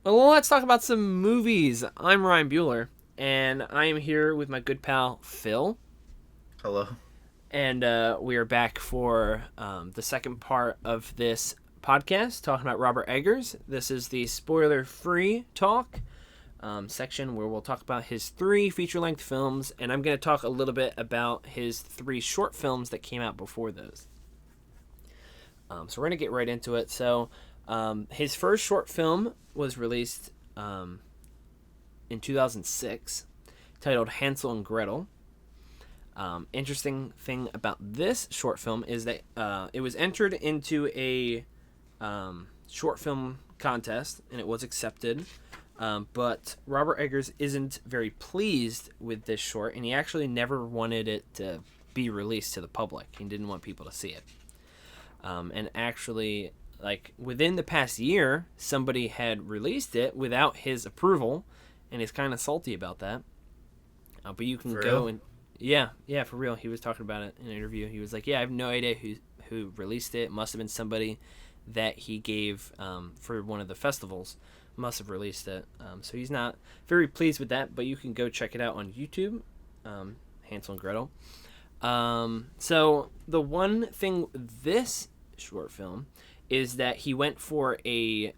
Well, let's talk about some movies. I'm Ryan Buehler, and I am here with my good pal Phil, Hello. and we are back for the second part of this podcast, talking about Robert Eggers. This is the spoiler-free talk section where we'll talk about his 3 feature-length films, and I'm going to talk a little bit about his 3 short films that came out before those. So we're going to get right into it. So his first short film was released in 2006, titled Hansel and Gretel. Interesting thing about this short film is that it was entered into a short film contest, and it was accepted. But Robert Eggers isn't very pleased with this short, and he actually never wanted it to be released to the public. He didn't want people to see it. And actually, like, within the past year, somebody had released it without his approval, and he's kind of salty about that. But you can For go real? and... Yeah, for real. He was talking about it in an interview. He was like, yeah, I have no idea who released it. It must have been somebody that he gave for one of the festivals. Must have released it. So he's not very pleased with that, but you can go check it out on YouTube, Hansel and Gretel. So the one thing with this short film is that he went for a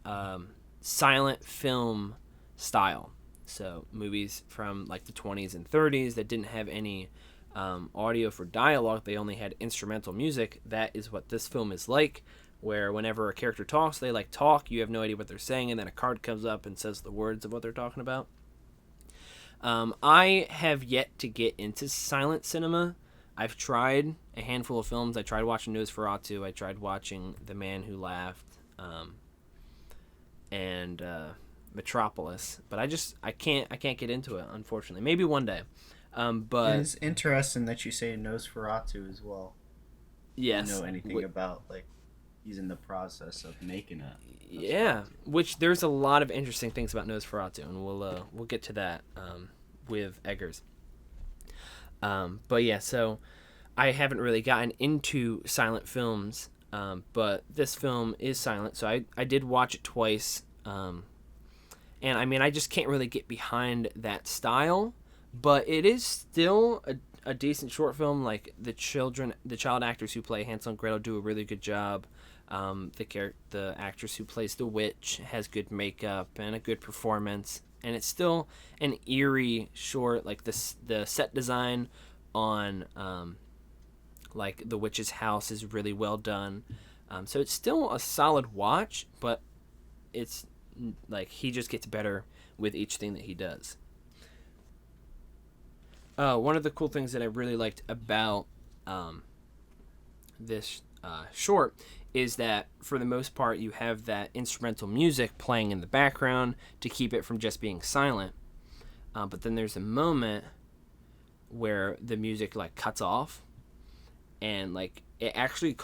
silent film style. So movies from like the 20s and 30s that didn't have any audio for dialogue, they only had instrumental music. That is what this film is like, where whenever a character talks, they like talk, you have no idea what they're saying, and then a card comes up and says the words of what they're talking about. I have yet to get into silent cinema. I've tried a handful of films. I tried watching Nosferatu. I tried watching The Man Who Laughed, and Metropolis. But I can't get into it, unfortunately. Maybe one day. But And it's interesting that you say Nosferatu as well. yes, You know anything about like he's in the process of making it? yeah. Which there's a lot of interesting things about Nosferatu, and we'll get to that with Eggers. But yeah, so I haven't really gotten into silent films, but this film is silent, so I did watch it twice, and I mean, I just can't really get behind that style, but it is still a decent short film. Like the child actors who play Hansel and Gretel do a really good job. The actress who plays the witch has good makeup and a good performance. And it's still an eerie short. Like the set design on like the witch's house is really well done. So it's still a solid watch, but it's like he just gets better with each thing that he does. One of the cool things that I really liked about this short is that for the most part you have that instrumental music playing in the background to keep it from just being silent, but then there's a moment where the music like cuts off, and like it actually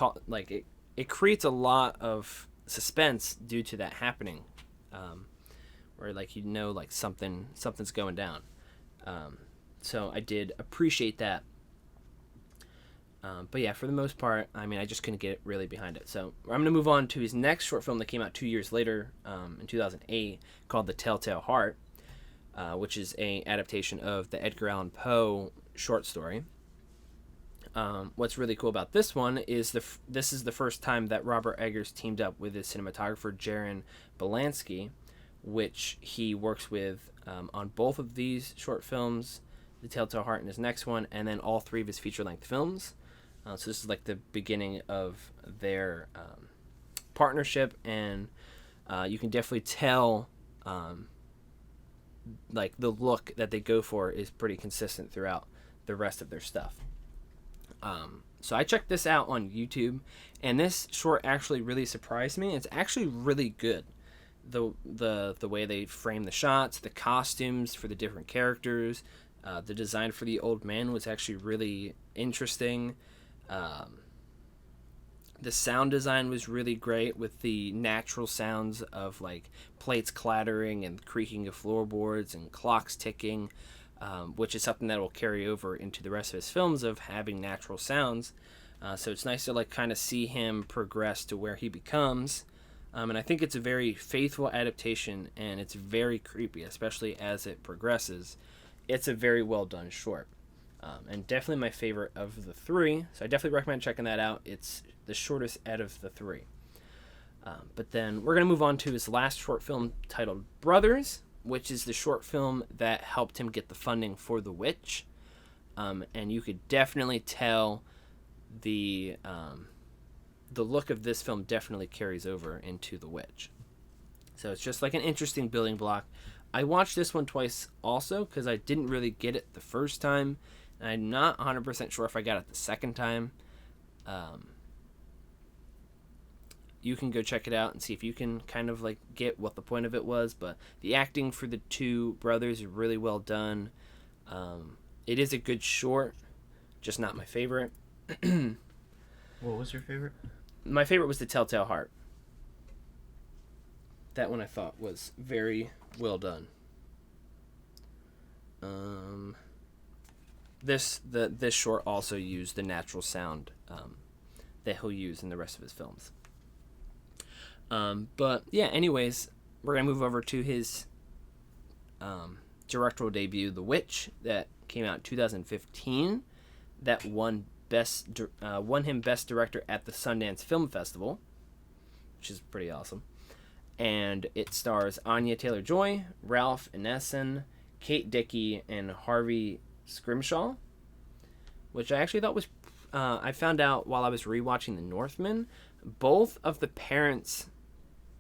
it creates a lot of suspense due to that happening, where like like something's going down. So I did appreciate that. But yeah, for the most part, I mean, I just couldn't get really behind it. So I'm going to move on to his next short film that came out 2 years later, in 2008, called The Telltale Heart, which is a adaptation of the Edgar Allan Poe short story. What's really cool about this one is this is the first time that Robert Eggers teamed up with his cinematographer Jaron Belansky, which he works with on both of these short films, The Telltale Heart and his next one, and then all 3 of his feature-length films. So this is like the beginning of their partnership, and you can definitely tell like the look that they go for is pretty consistent throughout the rest of their stuff. So I checked this out on YouTube, and this short actually really surprised me. It's actually really good. The way they frame the shots, the costumes for the different characters, the design for the old man was actually really interesting. The sound design was really great with the natural sounds of like plates clattering and creaking of floorboards and clocks ticking, which is something that will carry over into the rest of his films of having natural sounds. So it's nice to like kind of see him progress to where he becomes. And I think it's a very faithful adaptation, and it's very creepy, especially as it progresses. It's a very well done short. And definitely my favorite of the three, so I definitely recommend checking that out. It's the shortest out of the three. But then we're going to move on to his last short film titled Brothers, which is the short film that helped him get the funding for The Witch. And you could definitely tell the look of this film definitely carries over into The Witch. So it's just like an interesting building block. I watched this one twice also because I didn't really get it the first time. And I'm not 100% sure if I got it the second time. You can go check it out and see if you can kind of like get what the point of it was. But the acting for the two brothers is really well done. It is a good short, just not my favorite. What was your favorite? My favorite was The Telltale Heart. That one I thought was very well done. This short also used the natural sound that he'll use in the rest of his films. But yeah, anyways, we're gonna move over to his directorial debut, The Witch, that came out in 2015. That won him Best Director at the Sundance Film Festival, which is pretty awesome. And it stars Anya Taylor-Joy, Ralph Ineson, Kate Dickie, and Harvey Scrimshaw, which I actually thought was... I found out while I was rewatching The Northman, both of the parents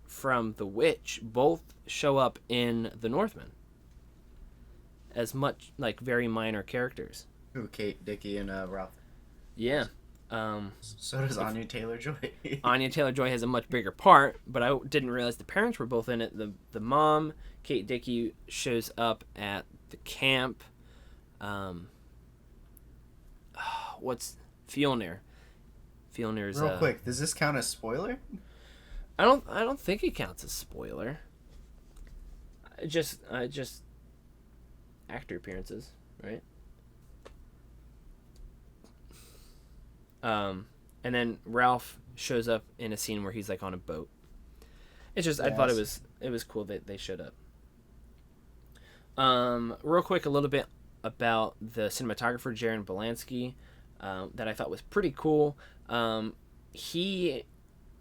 from The Witch both show up in The Northman as much, like, very minor characters. Ooh, Kate Dickie and Ralph. Yeah. So does Anya Taylor-Joy. Anya Taylor-Joy has a much bigger part, but I didn't realize the parents were both in it. The mom, Kate Dickie, shows up at the camp. What's Fjolnir? Fjolnir's... Real quick, does this count as spoiler? I don't think it counts as spoiler. Just actor appearances, right? And then Ralph shows up in a scene where he's like on a boat. It's just, yes. I thought it was cool that they showed up. Real quick, a little bit about the cinematographer Jaron Belansky, that I thought was pretty cool. He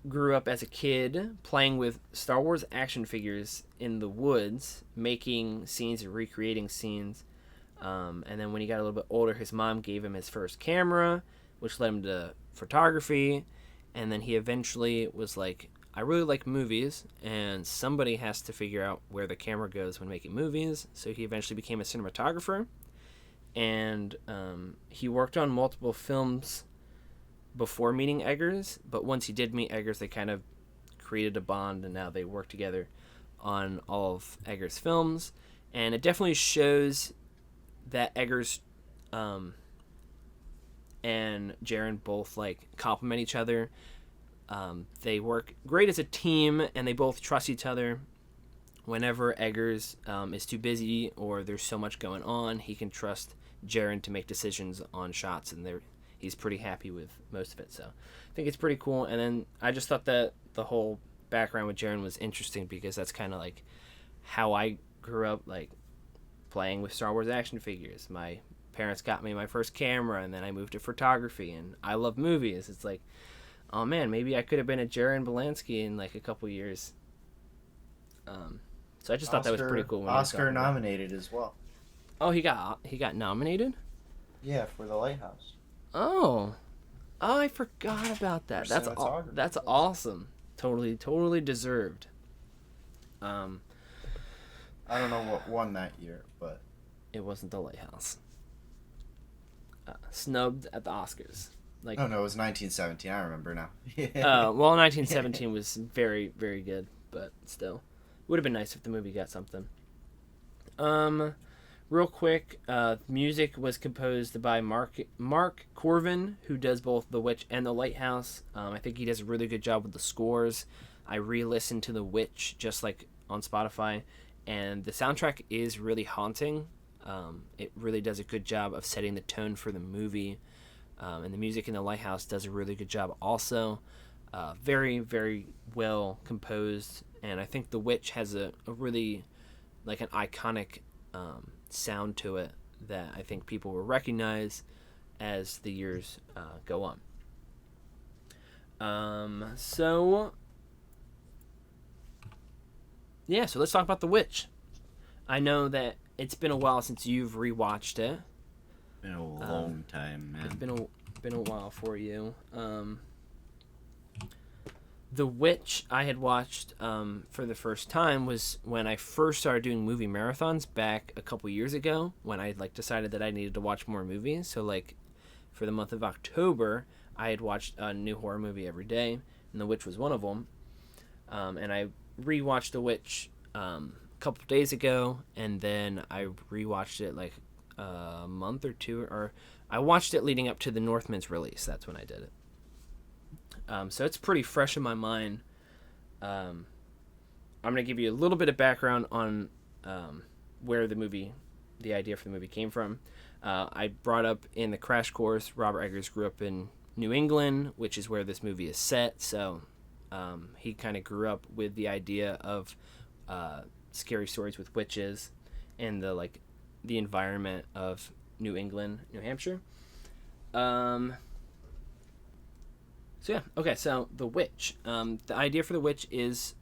grew up as a kid playing with Star Wars action figures in the woods, making scenes and recreating scenes. And then when he got a little bit older, his mom gave him his first camera, which led him to photography. And then he eventually was like, I really like movies, and somebody has to figure out where the camera goes when making movies. So he eventually became a cinematographer. And he worked on multiple films before meeting Eggers, but once he did meet Eggers, they kind of created a bond, and now they work together on all of Eggers' films. And it definitely shows that Eggers and Jaron both like complement each other. They work great as a team, and they both trust each other. Whenever Eggers is too busy or there's so much going on, he can trust Jaron to make decisions on shots, and he's pretty happy with most of it. So I think it's pretty cool. And then I just thought that the whole background with Jaron was interesting, because that's kind of like how I grew up, like playing with Star Wars action figures. My parents got me my first camera, and then I moved to photography, and I love movies. It's like, oh man, maybe I could have been a Jaron Belansky in like a couple years. So I just thought that was pretty cool. Oscar nominated as well. Oh, he got nominated? Yeah, for The Lighthouse. Oh, I forgot about that. That's awesome. Totally deserved. I don't know what won that year, but it wasn't The Lighthouse. Snubbed at the Oscars. Like, oh no, it was 1917. I remember now. Well, 1917 was very, very good, but still, would have been nice if the movie got something. Real quick, music was composed by Mark Corvin, who does both The Witch and The Lighthouse. I think he does a really good job with the scores. I re-listened to The Witch just like on Spotify, and the soundtrack is really haunting. It really does a good job of setting the tone for the movie, and the music in The Lighthouse does a really good job also. Very, very well composed, and I think The Witch has a really like an iconic sound to it that I think people will recognize as the years go on. So let's talk about The Witch. I know that it's been a while since you've rewatched it. Been a long time, man. It's been a while for you. The Witch I had watched for the first time was when I first started doing movie marathons back a couple years ago, when I decided that I needed to watch more movies. So for the month of October, I had watched a new horror movie every day, and The Witch was one of them. And I rewatched The Witch a couple days ago, and then I rewatched it a month or two, or I watched it leading up to the Northman's release. That's when I did it. So it's pretty fresh in my mind. I'm going to give you a little bit of background on where the idea for the movie came from. I brought up in the crash course, Robert Eggers grew up in New England, which is where this movie is set. So he kind of grew up with the idea of scary stories with witches and the environment of New England, New Hampshire. So The Witch. The idea for The Witch is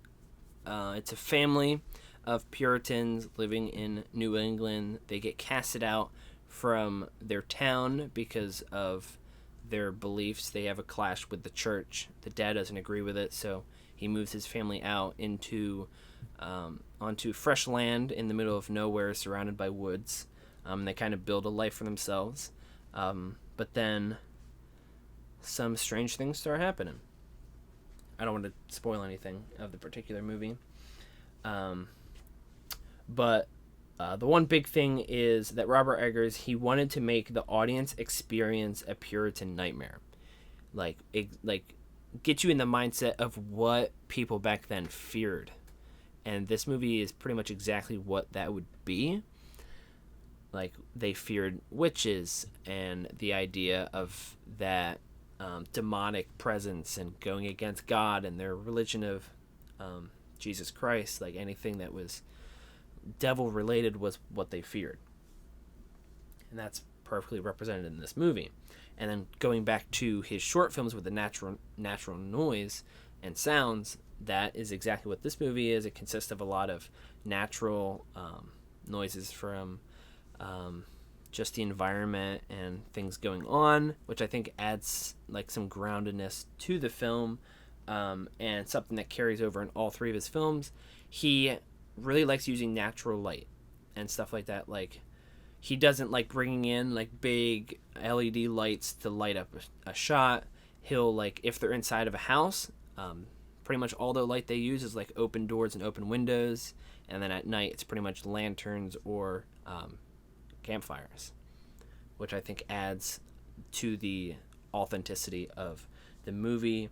it's a family of Puritans living in New England. They get casted out from their town because of their beliefs. They have a clash with the church. The dad doesn't agree with it, so he moves his family out onto fresh land in the middle of nowhere, surrounded by woods. They kind of build a life for themselves. But then some strange things start happening. I don't want to spoil anything of the particular movie. But the one big thing is that Robert Eggers, he wanted to make the audience experience a Puritan nightmare. Get you in the mindset of what people back then feared. And this movie is pretty much exactly what that would be. They feared witches and the idea of that demonic presence and going against God and their religion of Jesus Christ. Anything that was devil related was what they feared. And that's perfectly represented in this movie. And then going back to his short films with the natural noise and sounds, that is exactly what this movie is. It consists of a lot of natural noises from just the environment and things going on, which I think adds some groundedness to the film, and something that carries over in all three of his films. He really likes using natural light and stuff like that. He doesn't like bringing in big LED lights to light up a shot. He'll if they're inside of a house, pretty much all the light they use is open doors and open windows, and then at night it's pretty much lanterns or campfires, which I think adds to the authenticity of the movie.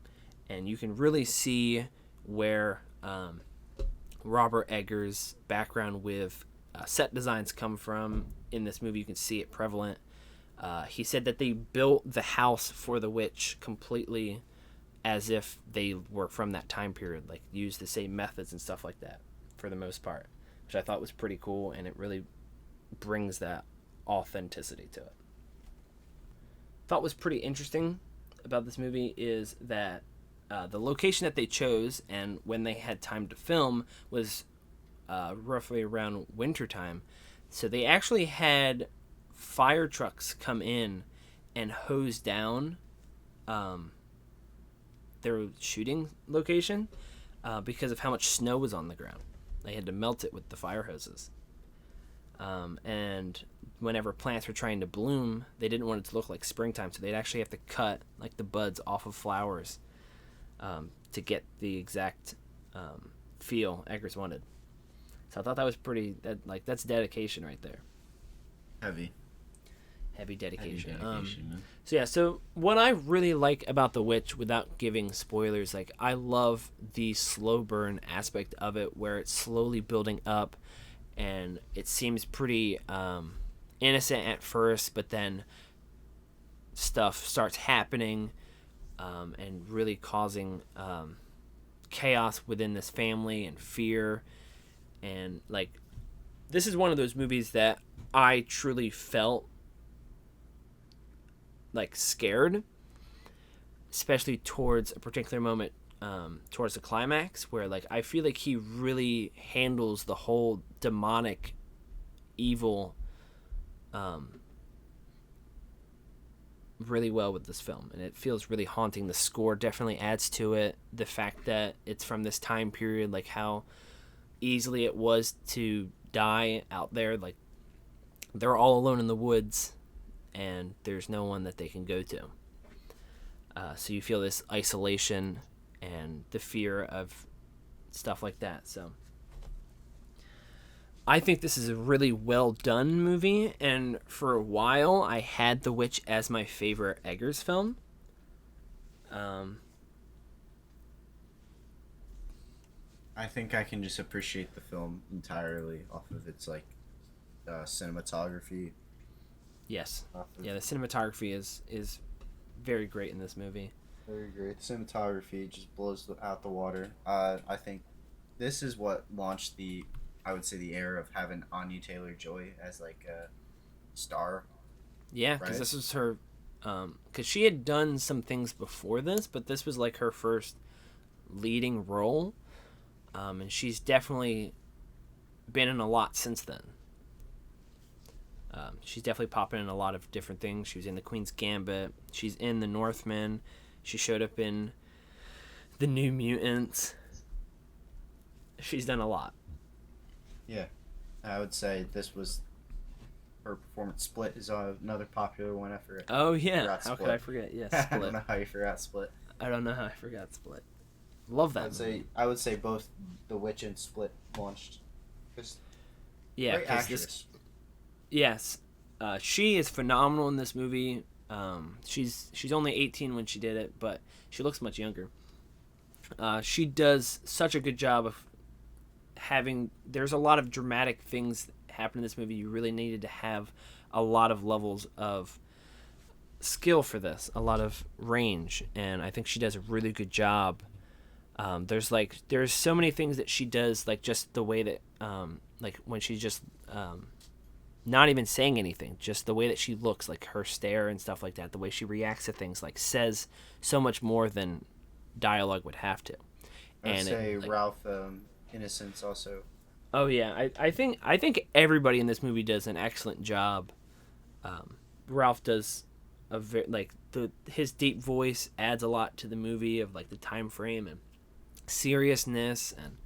And you can really see where Robert Eggers' background with set designs come from in this movie. You can see it prevalent. He said that they built the house for the witch completely as if they were from that time period, used the same methods and stuff like that for the most part, which I thought was pretty cool, and it really brings that authenticity to it. Thought was pretty interesting about this movie is that the location that they chose and when they had time to film was roughly around wintertime. So they actually had fire trucks come in and hose down their shooting location because of how much snow was on the ground. They had to melt it with the fire hoses. And whenever plants were trying to bloom, they didn't want it to look like springtime, so they'd actually have to cut the buds off of flowers to get the exact feel Eggers wanted. So I thought that was that's dedication right there. Heavy dedication. So what I really like about The Witch, without giving spoilers, I love the slow burn aspect of it, where it's slowly building up, and it seems pretty innocent at first, but then stuff starts happening and really causing chaos within this family and fear. And like, this is one of those movies that I truly felt like scared, especially towards a particular moment, towards the climax, where like I feel like he really handles the whole demonic evil really well with this film, and it feels really haunting. The score definitely adds to it. The fact that it's from this time period, like how easily it was to die out there, like they're all alone in the woods and there's no one that they can go to. So you feel this isolation and the fear of stuff like that. So I think this is a really well done movie, and for a while I had The Witch as my favorite Eggers film. I think I can just appreciate the film entirely off of its like cinematography. Yes. Yeah, the cinematography is very great in this movie. Very great. The cinematography just blows out the water. I think this is what launched I would say the era of having Anya Taylor-Joy as like a star. Yeah, because this was her, because she had done some things before this, but this was like her first leading role, and she's definitely been in a lot since then. She's definitely popping in a lot of different things. She was in The Queen's Gambit. She's in The Northman. She showed up in The New Mutants. She's done a lot. Yeah, I would say this was her performance. Split is another popular one. I forgot. Oh yeah, how could I forget? Yes, Split. I don't know how you forgot Split. I don't know how I forgot Split. Love that. I would say both The Witch and Split launched. Yeah, because yes, she is phenomenal in this movie. She's only 18 when she did it, but she looks much younger. She does such a good job of there's a lot of dramatic things that happen in this movie. You really needed to have a lot of levels of skill for this, a lot of range, and I think she does a really good job. There's so many things that she does, like just the way that like when she's just not even saying anything, just the way that she looks, like her stare and stuff like that, the way she reacts to things, like says so much more than dialogue would have to. I'd say Ralph Innocence also. Oh yeah, I think everybody in this movie does an excellent job. Ralph does his deep voice adds a lot to the movie, of like the time frame and seriousness, and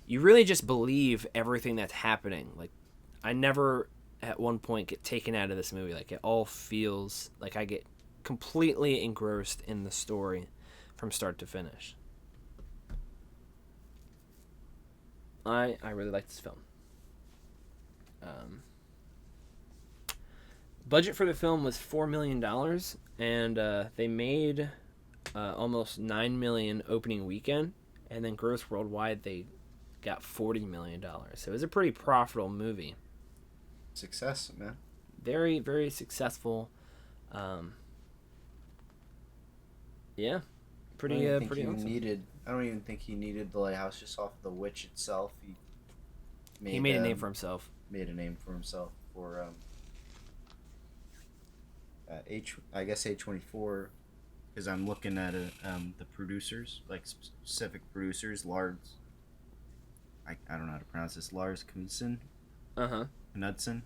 you really just believe everything that's happening. Like I never at one point get taken out of this movie. Like it all feels like I get completely engrossed in the story from start to finish. I really like this film. Budget for the film was $4 million, and they made almost $9 million opening weekend, and then gross worldwide they got $40 million. So it was a pretty profitable movie. Success, man. Very, very successful. Yeah, pretty awesome. I don't even think he needed the Lighthouse just off of The Witch itself. He made a name for himself. For I guess A24, because I'm looking at the producers, like specific producers. Lars, I don't know how to pronounce this. Lars Knudsen. Knudsen.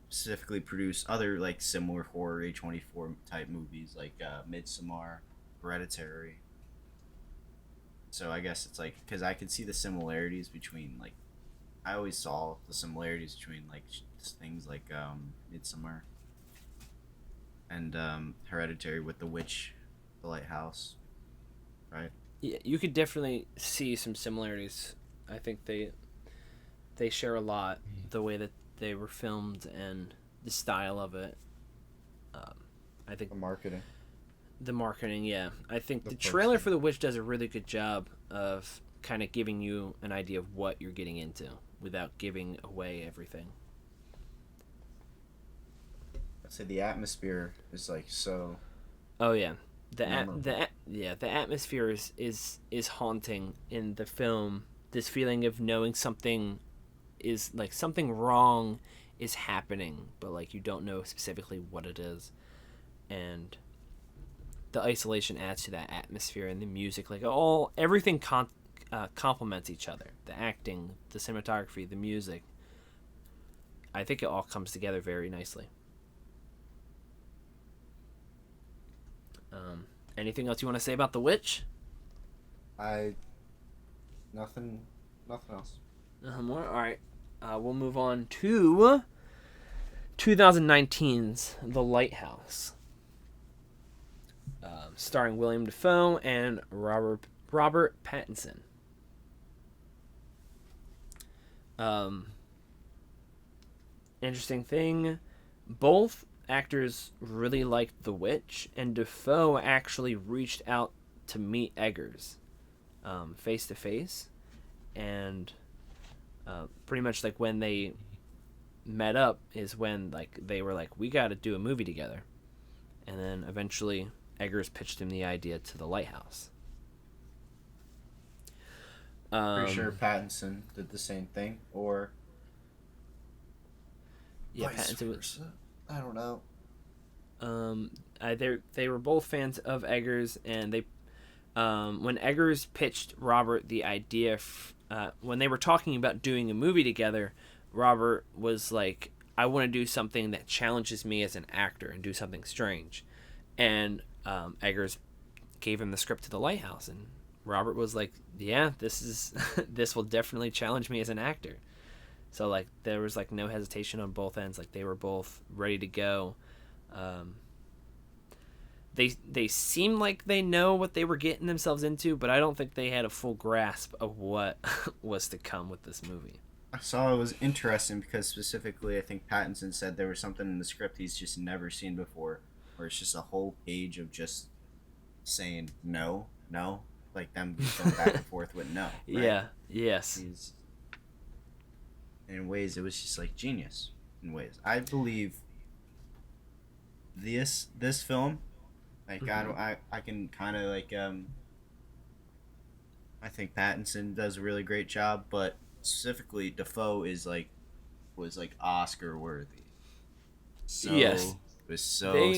Specifically produce other like similar horror A24 type movies like Midsommar, Hereditary. So I guess it's like, because I could see the similarities between, like, I always saw the similarities between like things like Midsommar and Hereditary with The Witch, The Lighthouse, right? Yeah, you could definitely see some similarities. I think they share a lot, the way that they were filmed and the style of it. I think the marketing, yeah. I think the trailer for The Witch does a really good job of kind of giving you an idea of what you're getting into without giving away everything. I'd say the atmosphere is like so Oh yeah, Memorable. the atmosphere is haunting in the film. This feeling of knowing something is like something wrong is happening, but like you don't know specifically what it is, and the isolation adds to that atmosphere, and the music, like everything complements each other. The acting, the cinematography, the music. I think it all comes together very nicely. Anything else you want to say about The Witch? I nothing else. More. All right. We'll move on to 2019's The Lighthouse, starring William Dafoe and Robert Pattinson. Interesting thing, both actors really liked The Witch, and Dafoe actually reached out to meet Eggers face to face, and pretty much like when they met up is when like they were like, we got to do a movie together, and then eventually Eggers pitched him the idea to The Lighthouse. Pretty sure Pattinson did the same thing, or Yeah, vice Pattinson was. versa. I don't know. They were both fans of Eggers, and they, when Eggers pitched Robert the idea, when they were talking about doing a movie together, Robert was like, "I want to do something that challenges me as an actor and do something strange," and Eggers gave him the script to The Lighthouse, and Robert was like, "Yeah, this will definitely challenge me as an actor." So like there was like no hesitation on both ends. Like they were both ready to go. They seem like they know what they were getting themselves into, but I don't think they had a full grasp of what was to come with this movie. I saw it was interesting because specifically I think Pattinson said there was something in the script he's just never seen before, where it's just a whole page of just saying no, like them going back and forth with no. Right? Yeah. Yes. In ways, it was just like genius. In ways, I believe this film, like I can kind of like I think Pattinson does a really great job, but specifically Dafoe was like Oscar worthy. So Yes. it was so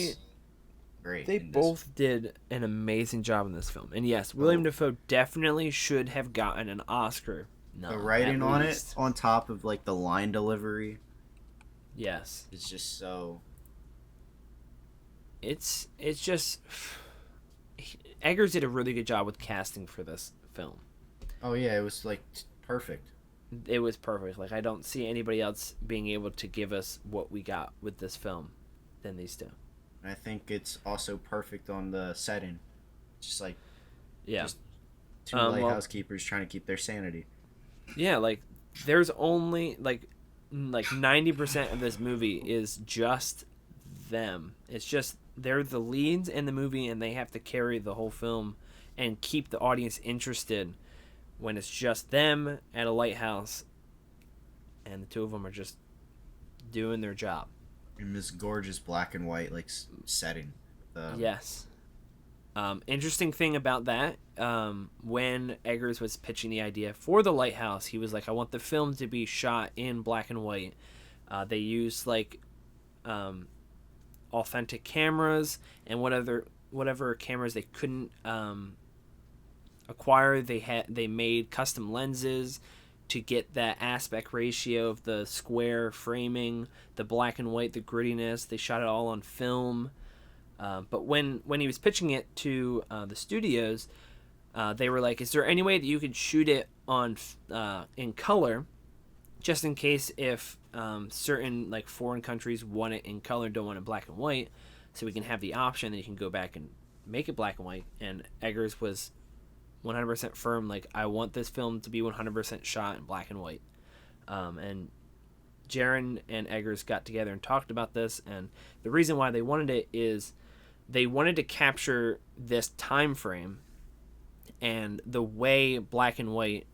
great. They both did an amazing job in this film, and yes, William Dafoe definitely should have gotten an Oscar. No, the writing on it, on top of like the line delivery, yes, it's just so. It's just Eggers did a really good job with casting for this film. Oh yeah, it was like perfect. It was perfect. Like I don't see anybody else being able to give us what we got with this film than these two. And I think it's also perfect on the setting, just like just two lighthouse keepers trying to keep their sanity. Yeah, like there's only like 90% of this movie is just them. It's just they're the leads in the movie, and they have to carry the whole film and keep the audience interested when it's just them at a lighthouse, and the two of them are just doing their job. In this gorgeous black and white like setting. Yes. Interesting thing about that, when Eggers was pitching the idea for The Lighthouse, he was like, I want the film to be shot in black and white. They used like authentic cameras, and whatever cameras they couldn't acquire, they made custom lenses to get that aspect ratio of the square framing, the black and white, the grittiness. They shot it all on film. But when he was pitching it to the studios, they were like, "Is there any way that you could shoot it on in color, just in case if certain like foreign countries want it in color, don't want it black and white, so we can have the option that you can go back and make it black and white?" And Eggers was 100% firm, like, I want this film to be 100% shot in black and white. And Jaron and Eggers got together and talked about this, and the reason why they wanted it is they wanted to capture this time frame, and the way black and white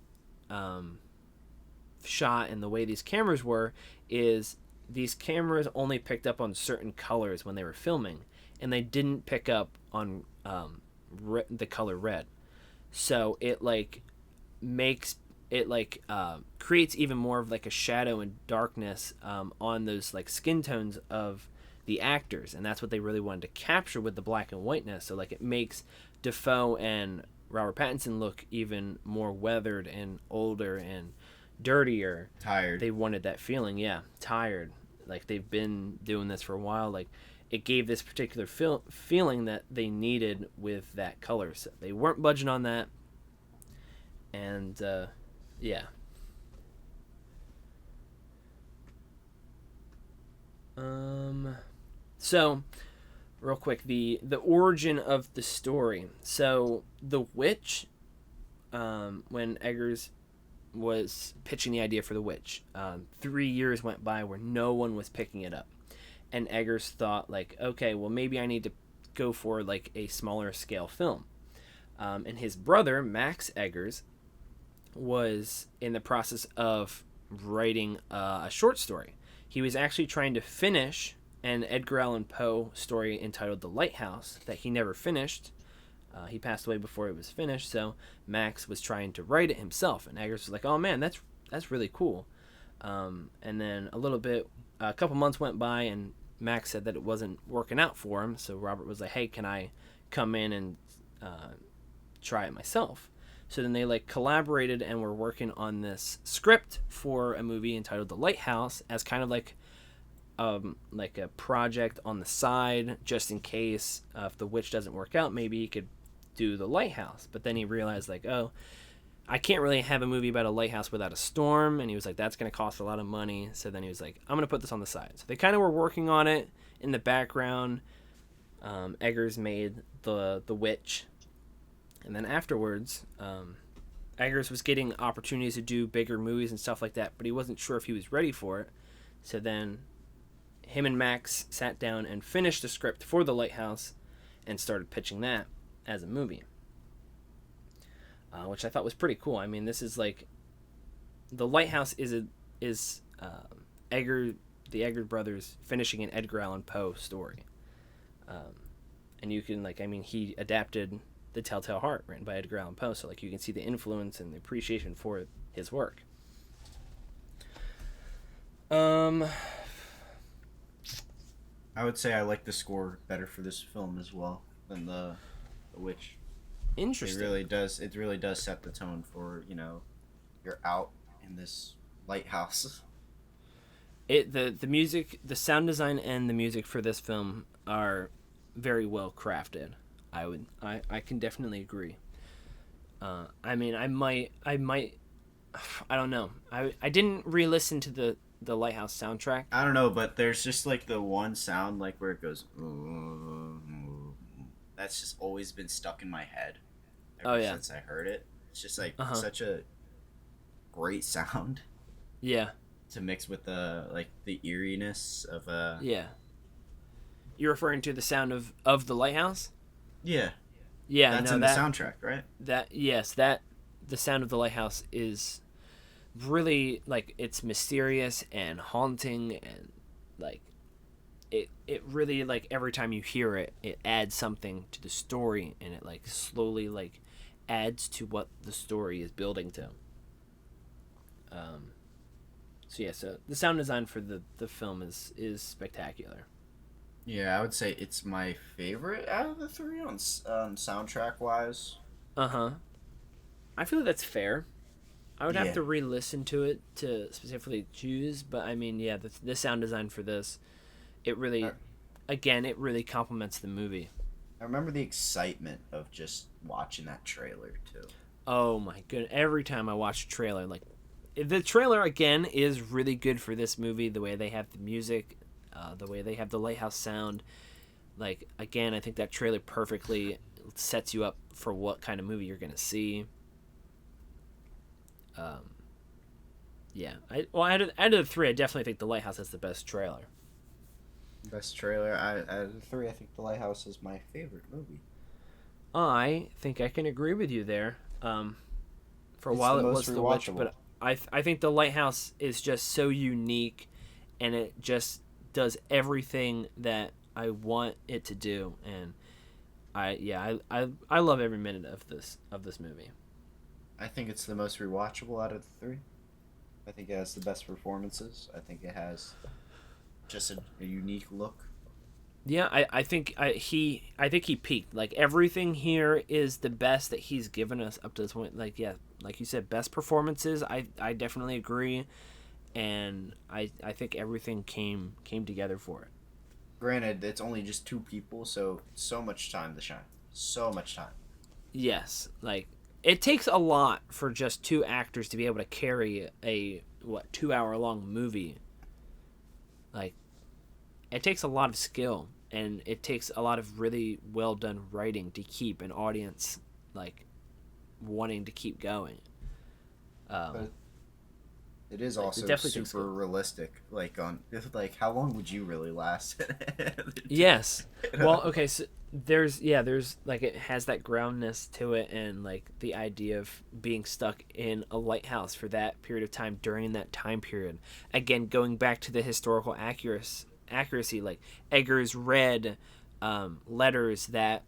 shot and the way these cameras were is these cameras only picked up on certain colors when they were filming, and they didn't pick up on the color red. So it like makes it like creates even more of like a shadow and darkness on those like skin tones of the actors, and that's what they really wanted to capture with the black and whiteness. So like it makes Dafoe and Robert Pattinson look even more weathered and older and dirtier. Tired. They wanted that feeling, yeah, tired. Like they've been doing this for a while. Like it gave this particular feeling that they needed with that color. So they weren't budging on that, and yeah. So, real quick, the origin of the story. So, the witch, when Eggers was pitching the idea for the witch, 3 years went by where no one was picking it up, and Eggers thought like, okay, well maybe I need to go for like a smaller scale film. And his brother Max Eggers was in the process of writing a short story. He was actually trying to finish an Edgar Allan Poe story entitled The Lighthouse that he never finished. He passed away before it was finished, so Max was trying to write it himself, and Eggers was like, oh man, that's really cool. And then a couple months went by, and Max said that it wasn't working out for him, so Robert was like, hey, can I come in and try it myself? So then they like collaborated and were working on this script for a movie entitled The Lighthouse as kind of like a project on the side, just in case if the witch doesn't work out, maybe he could do The Lighthouse. But then he realized like, oh, I can't really have a movie about a lighthouse without a storm, and he was like, that's going to cost a lot of money. So then he was like, I'm going to put this on the side. So they kind of were working on it in the background. Eggers made the witch. And then afterwards, Eggers was getting opportunities to do bigger movies and stuff like that, but he wasn't sure if he was ready for it. So then him and Max sat down and finished the script for The Lighthouse and started pitching that as a movie, which I thought was pretty cool. I mean, this is like The Lighthouse is the Eggers brothers finishing an Edgar Allan Poe story, and you can like, I mean, he adapted The Telltale Heart, written by Edgar Allan Poe, so like you can see the influence and the appreciation for his work. I would say I like the score better for this film as well than the Witch. Interesting. It really does set the tone for, you know, you're out in this lighthouse. The music, the sound design and the music for this film are very well crafted. I can definitely agree. I mean, I might I don't know. I didn't re-listen to the Lighthouse soundtrack. I don't know, but there's just like the one sound like where it goes. That's just always been stuck in my head ever since I heard it. It's just like such a great sound. Yeah. To mix with the eeriness of Yeah. You're referring to the sound of the Lighthouse? Yeah. Yeah, that's in the soundtrack, right? The sound of the Lighthouse is really like, it's mysterious and haunting, and like it really, like, every time you hear it, it adds something to the story, and it like slowly like adds to what the story is building to. So the sound design for the film is spectacular. Yeah, I would say it's my favorite out of the three on soundtrack wise. I feel that's fair. I would have to re-listen to it to specifically choose, but I mean, yeah, the sound design for this, it really complements the movie. I remember the excitement of just watching that trailer too. Oh my goodness! Every time I watch a trailer, like, the trailer again is really good for this movie. The way they have the music, the way they have the lighthouse sound, like, again, I think that trailer perfectly sets you up for what kind of movie you're gonna see. Out of the three, I definitely think The Lighthouse has the best trailer. Best trailer out of the three, I think The Lighthouse is my favorite movie. I think I can agree with you there. For a while it was The Witch, but I think The Lighthouse is just so unique, and it just does everything that I want it to do, and I love every minute of this movie. I think it's the most rewatchable out of the three. I think it has the best performances. I think it has just a unique look. Yeah, I think he peaked. Like, everything here is the best that he's given us up to this point. Like, yeah, like you said, best performances. I definitely agree, and I think everything came together for it. Granted, it's only just two people, so much time to shine. So much time. Yes, like, it takes a lot for just two actors to be able to carry a 2-hour-long movie. Like, it takes a lot of skill, and it takes a lot of really well done writing to keep an audience like wanting to keep going. But it is also super realistic. Like, how long would you really last? Yes. Well, okay, so there's like, it has that groundness to it, and like the idea of being stuck in a lighthouse for that period of time during that time period. Again, going back to the historical accuracy, like Eggers read letters that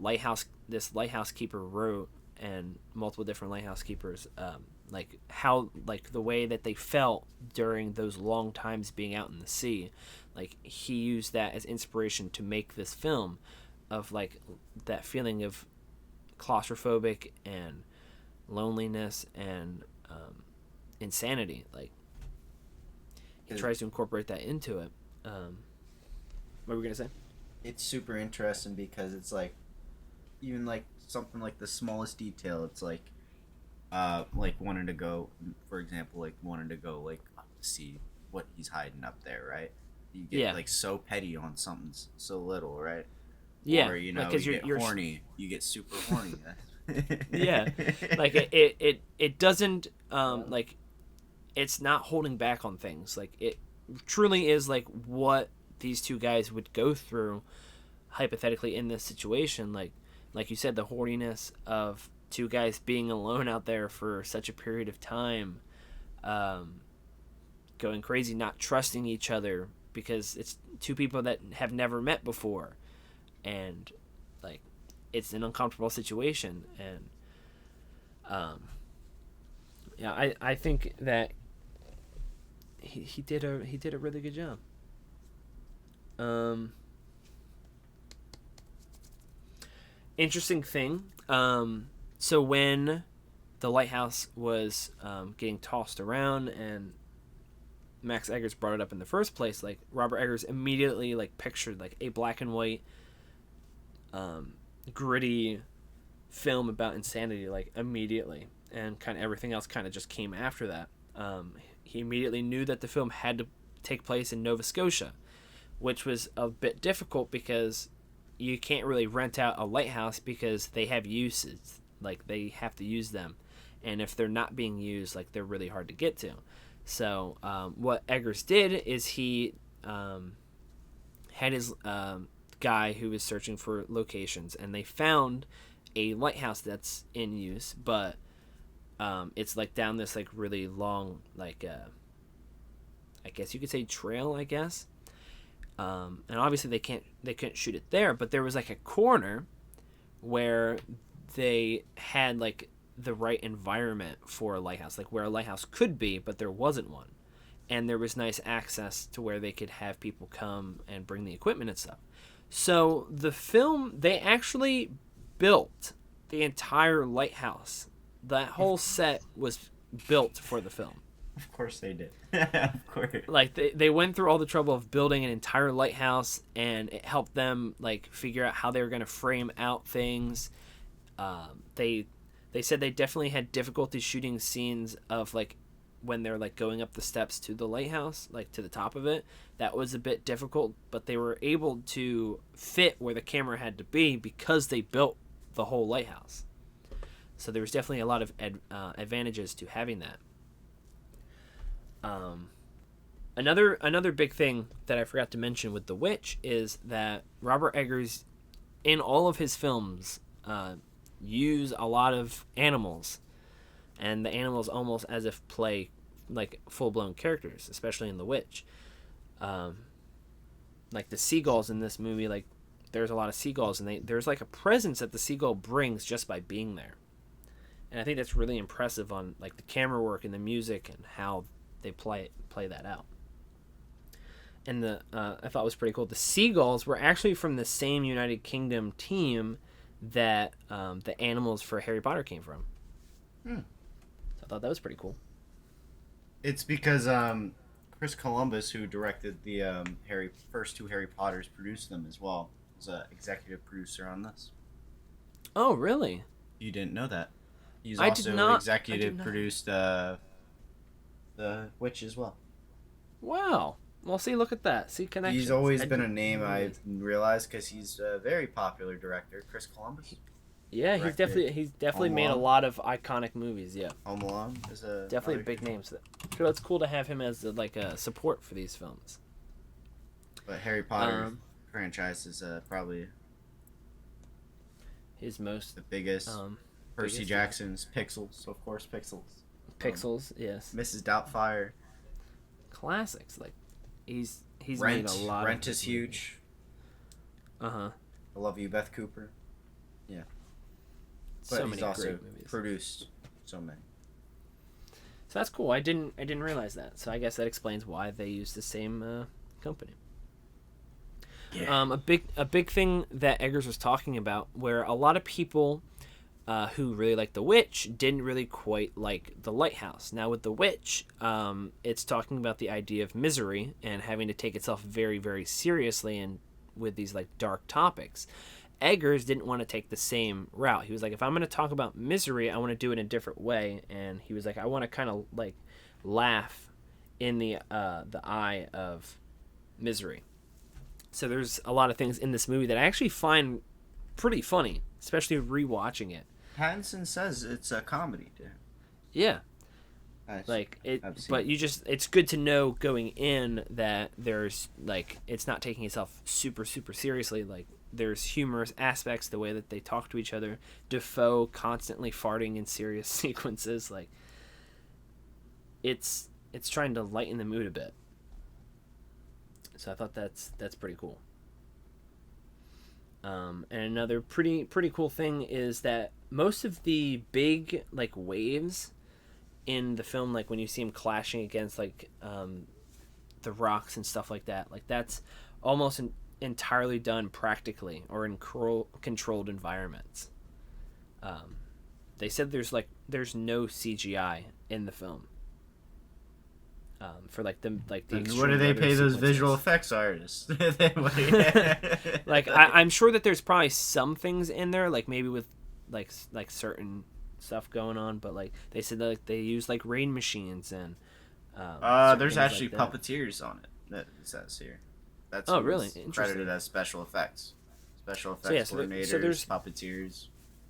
this lighthouse keeper wrote, and multiple different lighthouse keepers, like how, like the way that they felt during those long times being out in the sea. Like, he used that as inspiration to make this film, of like that feeling of claustrophobic and loneliness and insanity. Like, he tries to incorporate that into it. What were we gonna say? It's super interesting because it's like, even like something like the smallest detail, it's like wanting to go, for example, like wanting to go like see what he's hiding up there, right? You get like so petty on something so little, right? Yeah, or you know, like, you get horny, you get super horny. Yeah, like it doesn't like, it's not holding back on things. Like, it truly is like what these two guys would go through hypothetically in this situation. Like you said, the horniness of two guys being alone out there for such a period of time, going crazy, not trusting each other because it's two people that have never met before, and like, it's an uncomfortable situation. And yeah, I think that he did a really good job. Interesting thing. So when the lighthouse was getting tossed around, and Max Eggers brought it up in the first place, like, Robert Eggers immediately like pictured like a black and white, gritty film about insanity, like, immediately, and kind of everything else kind of just came after that. He immediately knew that the film had to take place in Nova Scotia, which was a bit difficult because you can't really rent out a lighthouse because they have uses. Like, they have to use them, and if they're not being used, like, they're really hard to get to. So what Eggers did is he had his guy who was searching for locations, and they found a lighthouse that's in use, but it's like down this like really long, like I guess you could say trail, I guess. And obviously they couldn't shoot it there, but there was like a corner where they had like the right environment for a lighthouse, like where a lighthouse could be, but there wasn't one. And there was nice access to where they could have people come and bring the equipment and stuff. So the film, they actually built the entire lighthouse. That whole set was built for the film. Of course they did. Of course. Like, they went through all the trouble of building an entire lighthouse, and it helped them like figure out how they were going to frame out things. They said they definitely had difficulty shooting scenes of like when they're like going up the steps to the lighthouse, like to the top of it. That was a bit difficult, but they were able to fit where the camera had to be because they built the whole lighthouse. So there was definitely a lot of advantages to having that. Another big thing that I forgot to mention with The Witch is that Robert Eggers, in all of his films, use a lot of animals, and the animals almost as if play like full-blown characters, especially in The Witch. Like the seagulls in this movie, like there's a lot of seagulls, and there's like a presence that the seagull brings just by being there. And I think that's really impressive on like the camera work and the music and how they play that out. And I thought it was pretty cool. The seagulls were actually from the same United Kingdom team that the animals for Harry Potter came from. So I thought that was pretty cool. It's because Chris Columbus, who directed the first 2 Harry Potters, produced them as well. Was an executive producer on this. Oh, really? You didn't know that? He's I also did not, executive produced The Witch as well. Wow. Well, see, look at that. See, connections. He's always been a name I've realized because he's a very popular director, Chris Columbus. Yeah, he's definitely made a lot of iconic movies. Yeah, Home Alone is definitely a big name. So it's cool to have him as a support for these films. But Harry Potter franchise is probably his most the biggest. Percy Jackson's Pixels, of course, Pixels. Pixels, yes. Mrs. Doubtfire. Classics, like he's Rent. made a lot. Rent is huge. I Love You, Beth Cooper. Yeah. But so he's many also great movies. produced so many. So that's cool. I didn't realize that. So I guess that explains why they use the same company. Yeah. A big thing that Eggers was talking about, where a lot of people who really like The Witch didn't really quite like The Lighthouse. Now with The Witch, it's talking about the idea of misery and having to take itself very, very seriously and with these like dark topics. Eggers didn't want to take the same route. He was like, if I'm going to talk about misery, I want to do it in a different way. And he was like, I want to kind of like laugh in the eye of misery. So there's a lot of things in this movie that I actually find pretty funny, especially rewatching it. Pattinson says it's a comedy, dude. Yeah. Like it, but it's good to know going in that there's like, it's not taking itself super, super seriously. Like there's humorous aspects, the way that they talk to each other. Defoe constantly farting in serious sequences. Like it's trying to lighten the mood a bit. So I thought that's pretty cool. And another pretty cool thing is that most of the big like waves in the film, like when you see them clashing against like the rocks and stuff like that, like that's almost entirely done practically or in controlled environments. They said there's no CGI in the film. For like the what do they pay those visual effects artists? Like I'm sure that there's probably some things in there, like maybe with like certain stuff going on, but like they said that like, they use like rain machines and there's actually like puppeteers on it. That it says here. That's really credited as special effects coordinators, so there's puppeteers.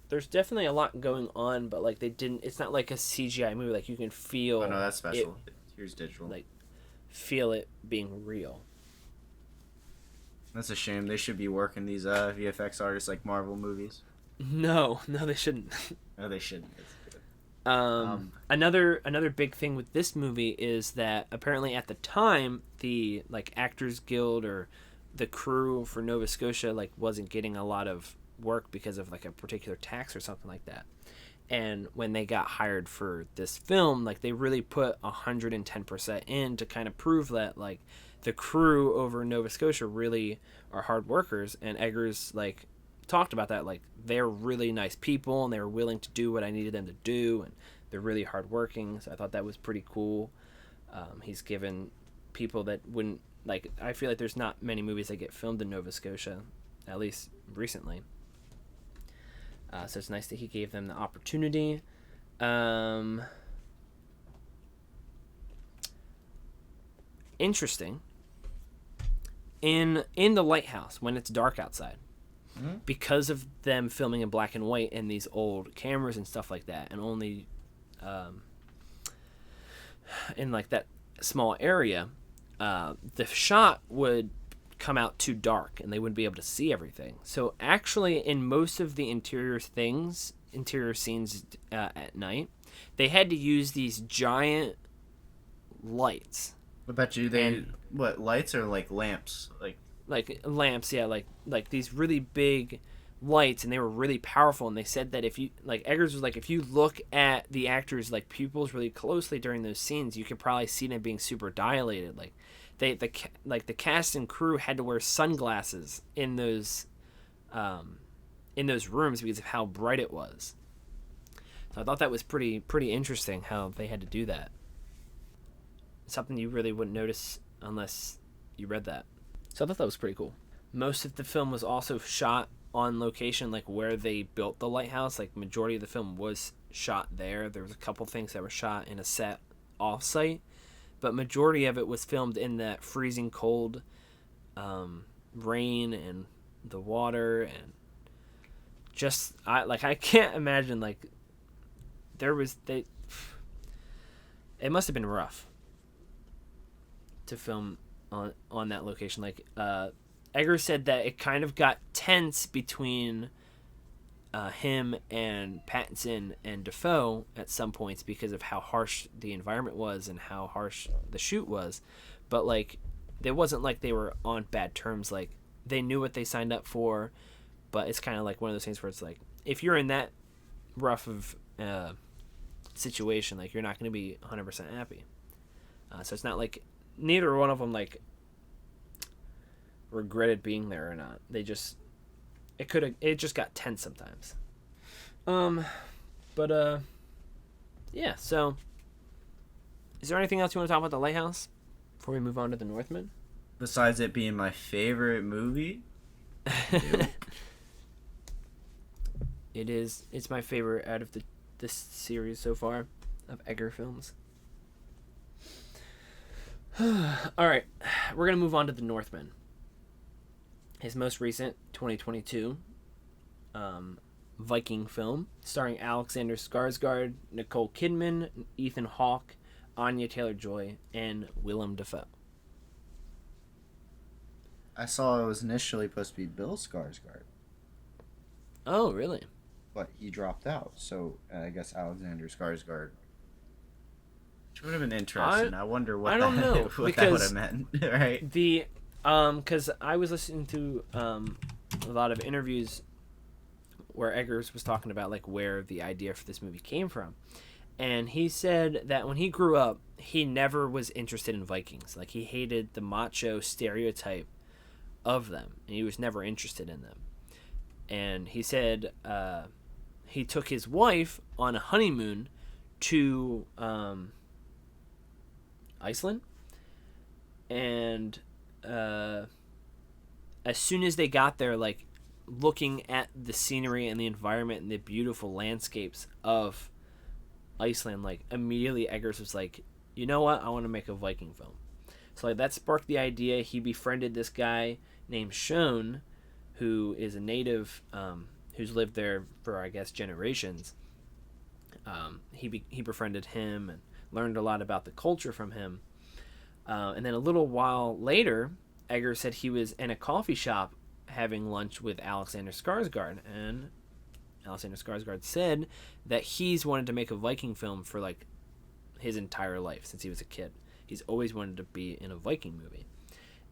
There's definitely a lot going on, but like they didn't. It's not like a CGI movie. Like you can feel. Oh no, that's special. Here's digital. Like, feel it being real. That's a shame. They should be working these VFX artists like Marvel movies. No, they shouldn't. No, they shouldn't. Another big thing with this movie is that apparently at the time the like Actors Guild or the crew for Nova Scotia like wasn't getting a lot of work because of like a particular tax or something like that. And when they got hired for this film, like they really put 110% in to kind of prove that like the crew over in Nova Scotia really are hard workers. And Eggers like talked about that, like they're really nice people and they were willing to do what I needed them to do, and they're really hardworking. So I thought that was pretty cool. He's given people that wouldn't like. I feel like there's not many movies that get filmed in Nova Scotia, at least recently. So it's nice that he gave them the opportunity. Interesting. In the Lighthouse, when it's dark outside, because of them filming in black and white and these old cameras and stuff like that, and only in like that small area, the shot would come out too dark and they wouldn't be able to see everything. So actually in most of the interior scenes at night, they had to use these giant lights. I bet you what lights are like lamps, like like lamps, yeah, like these really big lights, and they were really powerful. And they said that if you, like, Eggers was like, if you look at the actors like pupils really closely during those scenes, you could probably see them being super dilated. Like the cast and crew had to wear sunglasses in those rooms because of how bright it was. So I thought that was pretty interesting how they had to do that. Something you really wouldn't notice unless you read that. So I thought that was pretty cool. Most of the film was also shot on location, like where they built the lighthouse. Like majority of the film was shot there. There was a couple things that were shot in a set off-site, but majority of it was filmed in that freezing cold rain and the water, and just I can't imagine, like, it must have been rough to film on that location. Like Eggers said that it kind of got tense between him and Pattinson and Dafoe at some points because of how harsh the environment was and how harsh the shoot was. But like, it wasn't like they were on bad terms. Like, they knew what they signed up for, but it's kind of like one of those things where it's like, if you're in that rough of situation, like, you're not going to be 100% happy. So it's not like neither one of them like regretted being there or not. They just, it just got tense sometimes. Yeah, so is there anything else you want to talk about the Lighthouse before we move on to the Northman? Besides it being my favorite movie? It's my favorite out of this series so far of Egger films. Alright, we're going to move on to the Northman. His most recent 2022 Viking film starring Alexander Skarsgård, Nicole Kidman, Ethan Hawke, Anya Taylor-Joy, and Willem Dafoe. I saw it was initially supposed to be Bill Skarsgård. Oh, really? But he dropped out, so I guess Alexander Skarsgård. Which would have been interesting. I wonder what that would have meant, right? Because I was listening to a lot of interviews where Eggers was talking about like where the idea for this movie came from, and he said that when he grew up, he never was interested in Vikings. Like, he hated the macho stereotype of them, and he was never interested in them. And he said he took his wife on a honeymoon to Iceland, and as soon as they got there, like, looking at the scenery and the environment and the beautiful landscapes of Iceland, like, immediately Eggers was like, you know what, I want to make a Viking film. So like, that sparked the idea. He befriended this guy named Sean, who is a native who's lived there for, I guess, generations. He befriended him and learned a lot about the culture from him. And then a little while later, Eggers said he was in a coffee shop having lunch with Alexander Skarsgård, and Alexander Skarsgård said that he's wanted to make a Viking film for like his entire life since he was a kid. He's always wanted to be in a Viking movie,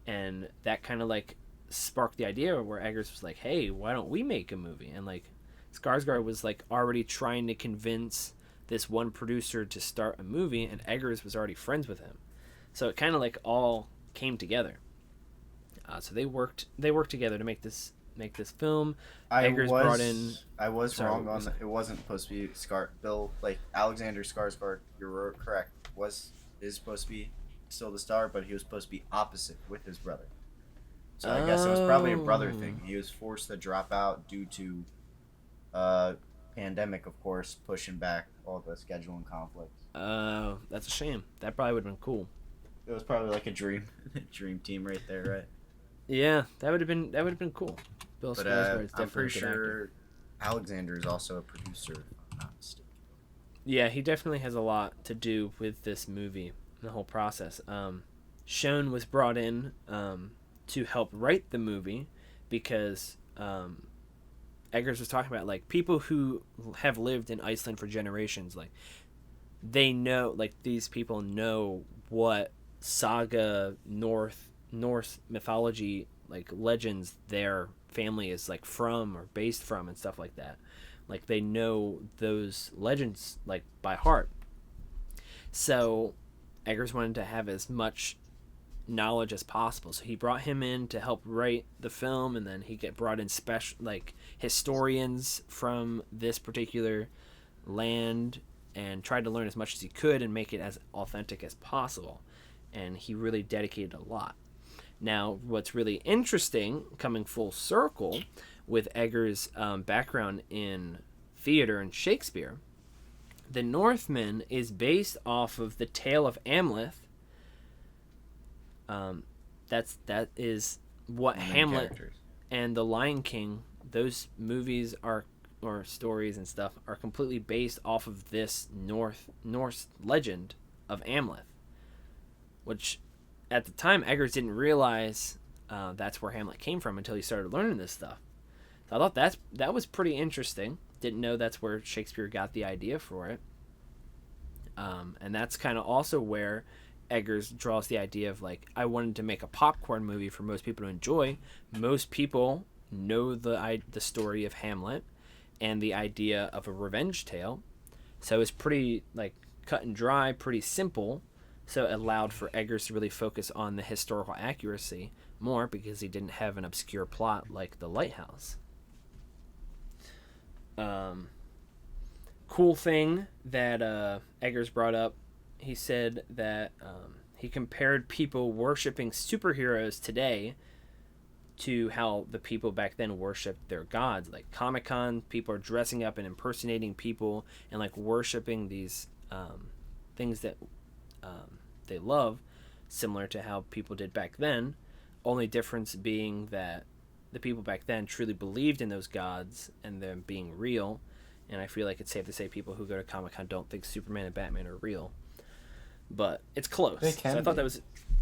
and that kind of like sparked the idea where Eggers was like, hey, why don't we make a movie? And like, Skarsgård was like already trying to convince this one producer to start a movie, and Eggers was already friends with him, so it kind of like all came together. So they worked together to make this film. Eggers brought in. I was wrong on that. It wasn't supposed to be Bill, like Alexander Skarsgård. You're correct. Is supposed to be still the star, but he was supposed to be opposite with his brother. So I guess it was probably a brother thing. He was forced to drop out due to pandemic, of course, pushing back all the scheduling conflicts. Oh, that's a shame. That probably would have been cool. It was probably like a dream team right there, right? Yeah, that would have been cool. Bill Skarsgård is definitely I'm pretty a good sure actor. Alexander is also a producer, if I'm not mistaken. Yeah, he definitely has a lot to do with this movie, the whole process. Sean was brought in to help write the movie because Eggers was talking about, like, people who have lived in Iceland for generations, like, they know, like, these people know what saga Norse mythology like legends their family is like from or based from and stuff like that. Like they know those legends like by heart. So Eggers wanted to have as much knowledge as possible, so he brought him in to help write the film, and then he brought in special like historians from this particular land and tried to learn as much as he could and make it as authentic as possible, and he really dedicated a lot. Now what's really interesting, coming full circle with Eggers' background in theater and Shakespeare, the Northman is based off of the tale of Amleth. That is what Hamlet characters. and The Lion King, those movies are, or stories and stuff, are completely based off of this Norse legend of Amleth, which at the time Eggers didn't realize that's where Hamlet came from until he started learning this stuff. So I thought that was pretty interesting. Didn't know that's where Shakespeare got the idea for it. And that's kind of also where Eggers draws the idea of, like, I wanted to make a popcorn movie for most people to enjoy. Most people know the story of Hamlet and the idea of a revenge tale. So it's pretty, like, cut and dry, pretty simple. So it allowed for Eggers to really focus on the historical accuracy more because he didn't have an obscure plot like The Lighthouse. Cool thing that Eggers brought up, he said that he compared people worshiping superheroes today to how the people back then worshipped their gods. Like Comic-Con, people are dressing up and impersonating people and like worshiping these things that they love, similar to how people did back then. Only difference being that the people back then truly believed in those gods and them being real. And I feel like it's safe to say people who go to Comic-Con don't think Superman and Batman are real. But it's close. They can so I thought be.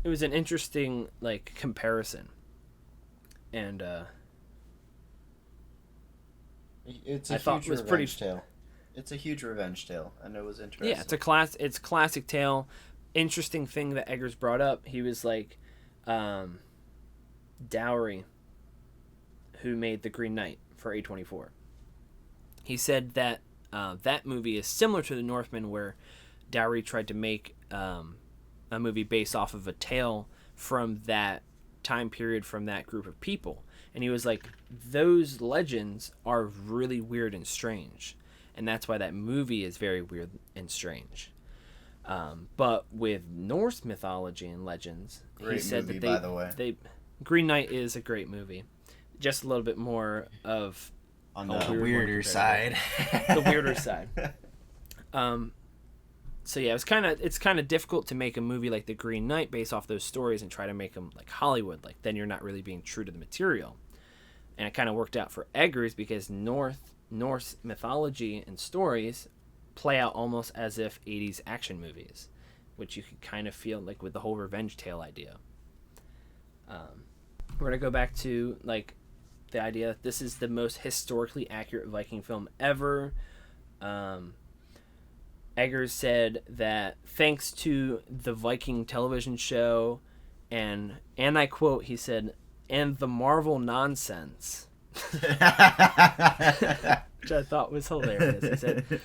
it was an interesting like comparison. And it's a I thought huge it was revenge pretty tale. It's a huge revenge tale, and it was interesting. yeah, it's classic tale. Interesting thing that Eggers brought up, he was like Dowry, who made The Green Knight for A24. He said that that movie is similar to The Northman, where Dowry tried to make a movie based off of a tale from that time period, from that group of people. And he was like, those legends are really weird and strange. And that's why that movie is very weird and strange. But with Norse mythology and legends, Great he said movie, that by the way. Green Knight is a great movie. Just a little bit more of On a the weird weirder one side. the weirder side. So yeah, it's kind of difficult to make a movie like The Green Knight based off those stories and try to make them like Hollywood. Like then you're not really being true to the material. And it kind of worked out for Eggers because Norse mythology and stories play out almost as if 80s action movies, which you could kind of feel like with the whole revenge tale idea. We're gonna go back to like the idea that this is the most historically accurate Viking film ever. Eggers said that thanks to the Viking television show and I quote, he said, and the Marvel nonsense, which I thought was hilarious. He said,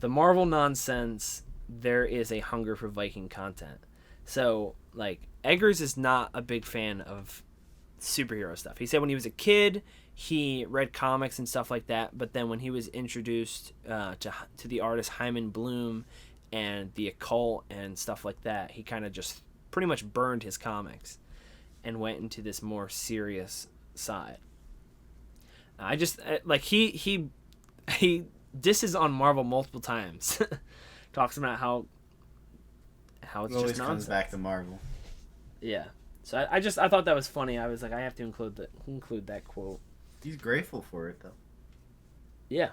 the Marvel nonsense, there is a hunger for Viking content. So, like, Eggers is not a big fan of superhero stuff. He said when he was a kid, he read comics and stuff like that, but then when he was introduced to the artist Hyman Bloom and the occult and stuff like that, he kind of just pretty much burned his comics and went into this more serious side. I just like he disses on Marvel multiple times. Talks about how it's always just nonsense. comes back to Marvel. Yeah. So I thought that was funny. I was like, I have to include that quote. He's grateful for it, though. Yeah.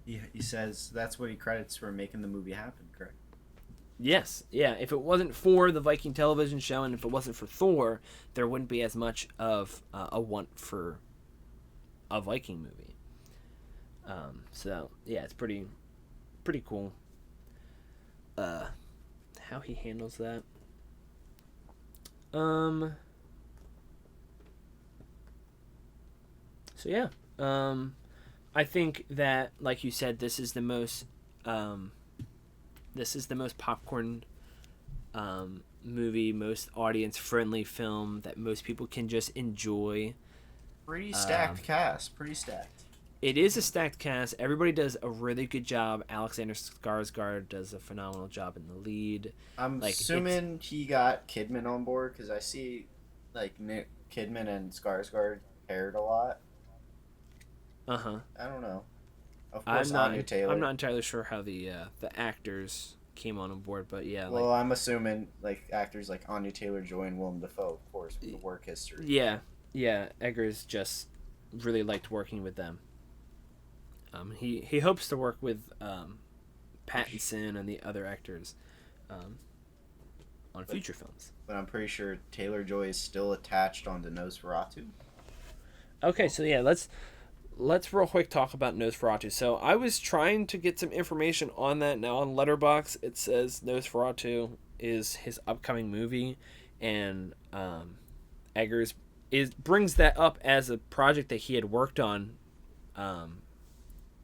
He says that's what he credits for making the movie happen, correct? Yes. Yeah. If it wasn't for the Viking television show and if it wasn't for Thor, there wouldn't be as much of a want for a Viking movie. So yeah, it's pretty cool. How he handles that. So yeah, I think that, like you said, this is the most popcorn movie, most audience friendly film that most people can just enjoy. Pretty stacked cast. Pretty stacked. It is a stacked cast. Everybody does a really good job. Alexander Skarsgård does a phenomenal job in the lead. I'm assuming he got Kidman on board because I see like Nick Kidman and Skarsgård paired a lot. Uh huh. I don't know. Of course, Anya Taylor. I'm not entirely sure how the actors came on board, but yeah. Well, I'm assuming like actors like Anya Taylor-Joy and Willem Dafoe, of course, with the work history. Yeah. Eggers just really liked working with them. He hopes to work with Pattinson and the other actors on future films. But I'm pretty sure Taylor-Joy is still attached onto Nosferatu. Okay, so yeah, let's real quick talk about Nosferatu. So I was trying to get some information on that. Now on Letterboxd, it says Nosferatu is his upcoming movie, and Eggers brings that up as a project that he had worked on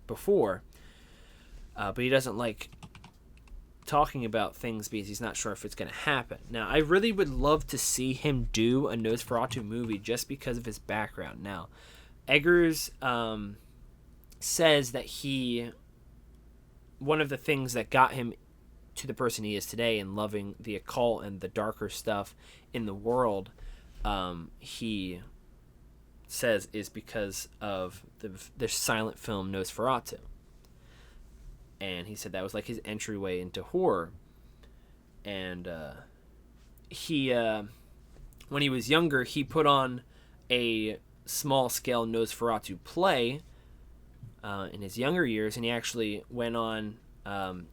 before, but he doesn't like talking about things because he's not sure if it's going to happen. Now, I really would love to see him do a Nosferatu movie just because of his background. Now, Eggers says that one of the things that got him to the person he is today and loving the occult and the darker stuff in the world, he says is because of the silent film Nosferatu. And he said that was like his entryway into horror. And he when he was younger, he put on a small-scale Nosferatu play in his younger years, and he actually went on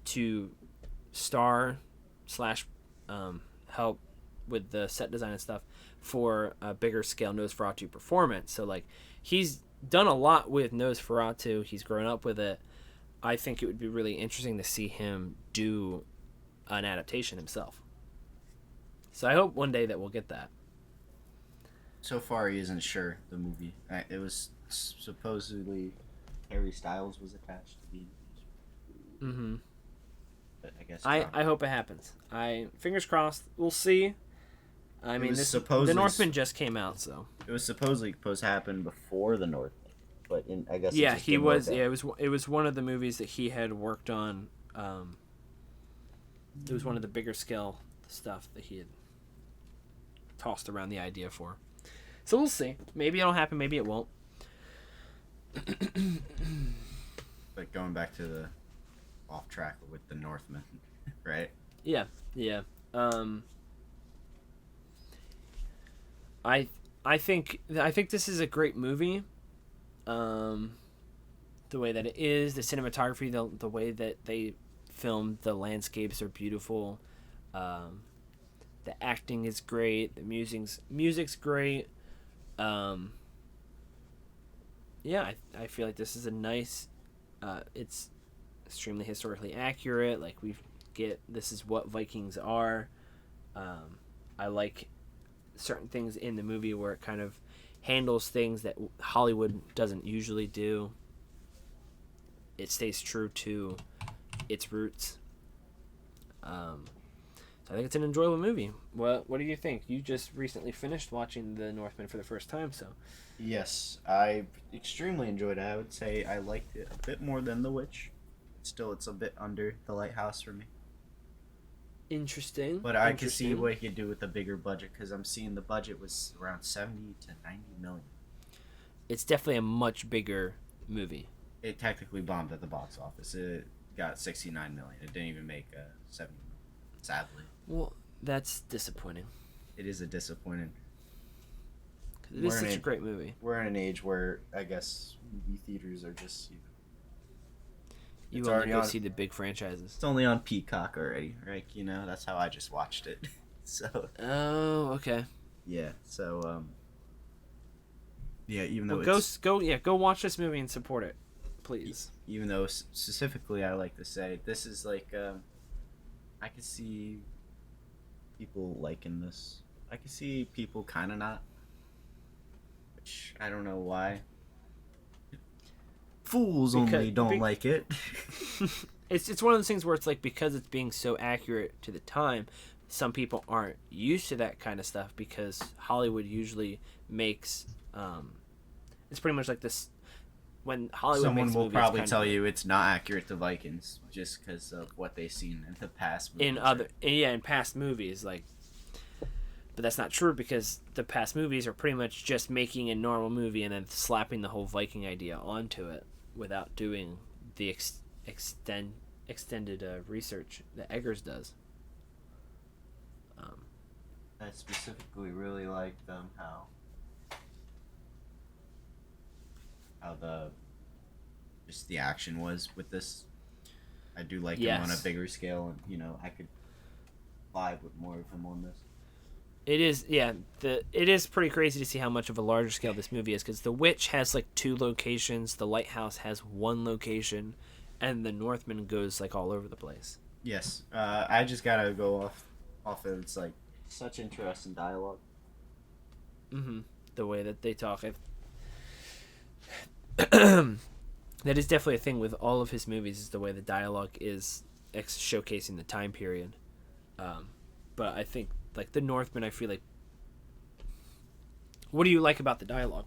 to star / help with the set design and stuff for a bigger scale Nosferatu performance. So like he's done a lot with Nosferatu. He's grown up with it. I think it would be really interesting to see him do an adaptation himself. So I hope one day that we'll get that. So far, he isn't sure the movie. It was supposedly Harry Styles was attached to the. Mm-hmm. But I guess I hope it happens. Fingers crossed. We'll see. I mean, the Northman just came out, so it was supposedly supposed to happen before the Northman, but I guess he was. Yeah, it was one of the movies that he had worked on. It was one of the bigger scale stuff that he had tossed around the idea for. So we'll see. Maybe it'll happen. Maybe it won't. But going back to the off track with the Northman, right? Yeah. I think this is a great movie. The way that it is, the cinematography, the way that they filmed the landscapes are beautiful. The acting is great. The music's great. Yeah, I feel like this is a nice. It's extremely historically accurate. Like this is what Vikings are. I like certain things in the movie where it kind of handles things that Hollywood doesn't usually do. It stays true to its roots. So I think it's an enjoyable movie. What do you think? You just recently finished watching The Northman for the first time, so. Yes, I extremely enjoyed it. I would say I liked it a bit more than The Witch. Still, it's a bit under The Lighthouse for me. Interesting. But I could see what he could do with a bigger budget, because I'm seeing the budget was around 70 to 90 million. It's definitely a much bigger movie. It technically bombed at the box office. It got 69 million. It didn't even make 70 million, sadly. Well, that's disappointing. It is a disappointing. It is such a great movie. We're in an age where I guess movie theaters are just you only go see the big franchises. It's only on Peacock already, right? That's how I just watched it. So. Oh, okay. Yeah. So. Yeah. Even though go watch this movie and support it, please. Even though specifically, I like to say this is like, I could see people liking this. I could see people kind of not. Which I don't know why. Fools only don't like it. It's one of those things where it's like, because it's being so accurate to the time, some people aren't used to that kind of stuff, because Hollywood usually makes it's pretty much like this when Hollywood Someone makes will movies, probably kind tell of, you it's not accurate to Vikings just because of what they've seen in the past movies, in past movies, like, but that's not true, because the past movies are pretty much just making a normal movie and then slapping the whole Viking idea onto it without doing the extended research that Eggers does. I specifically really like how the action was with this. I do like him on a bigger scale, and I could vibe with more of him on this. It is, yeah. It is pretty crazy to see how much of a larger scale this movie is, because The Witch has like 2 locations, The Lighthouse has 1 location, and The Northman goes like all over the place. Yes, I just gotta go off of it's like such interesting dialogue. Mm-hmm. The way that they talk, that is definitely a thing with all of his movies, is the way the dialogue is showcasing the time period. But I think, like, The Northman, I feel like... What do you like about the dialogue?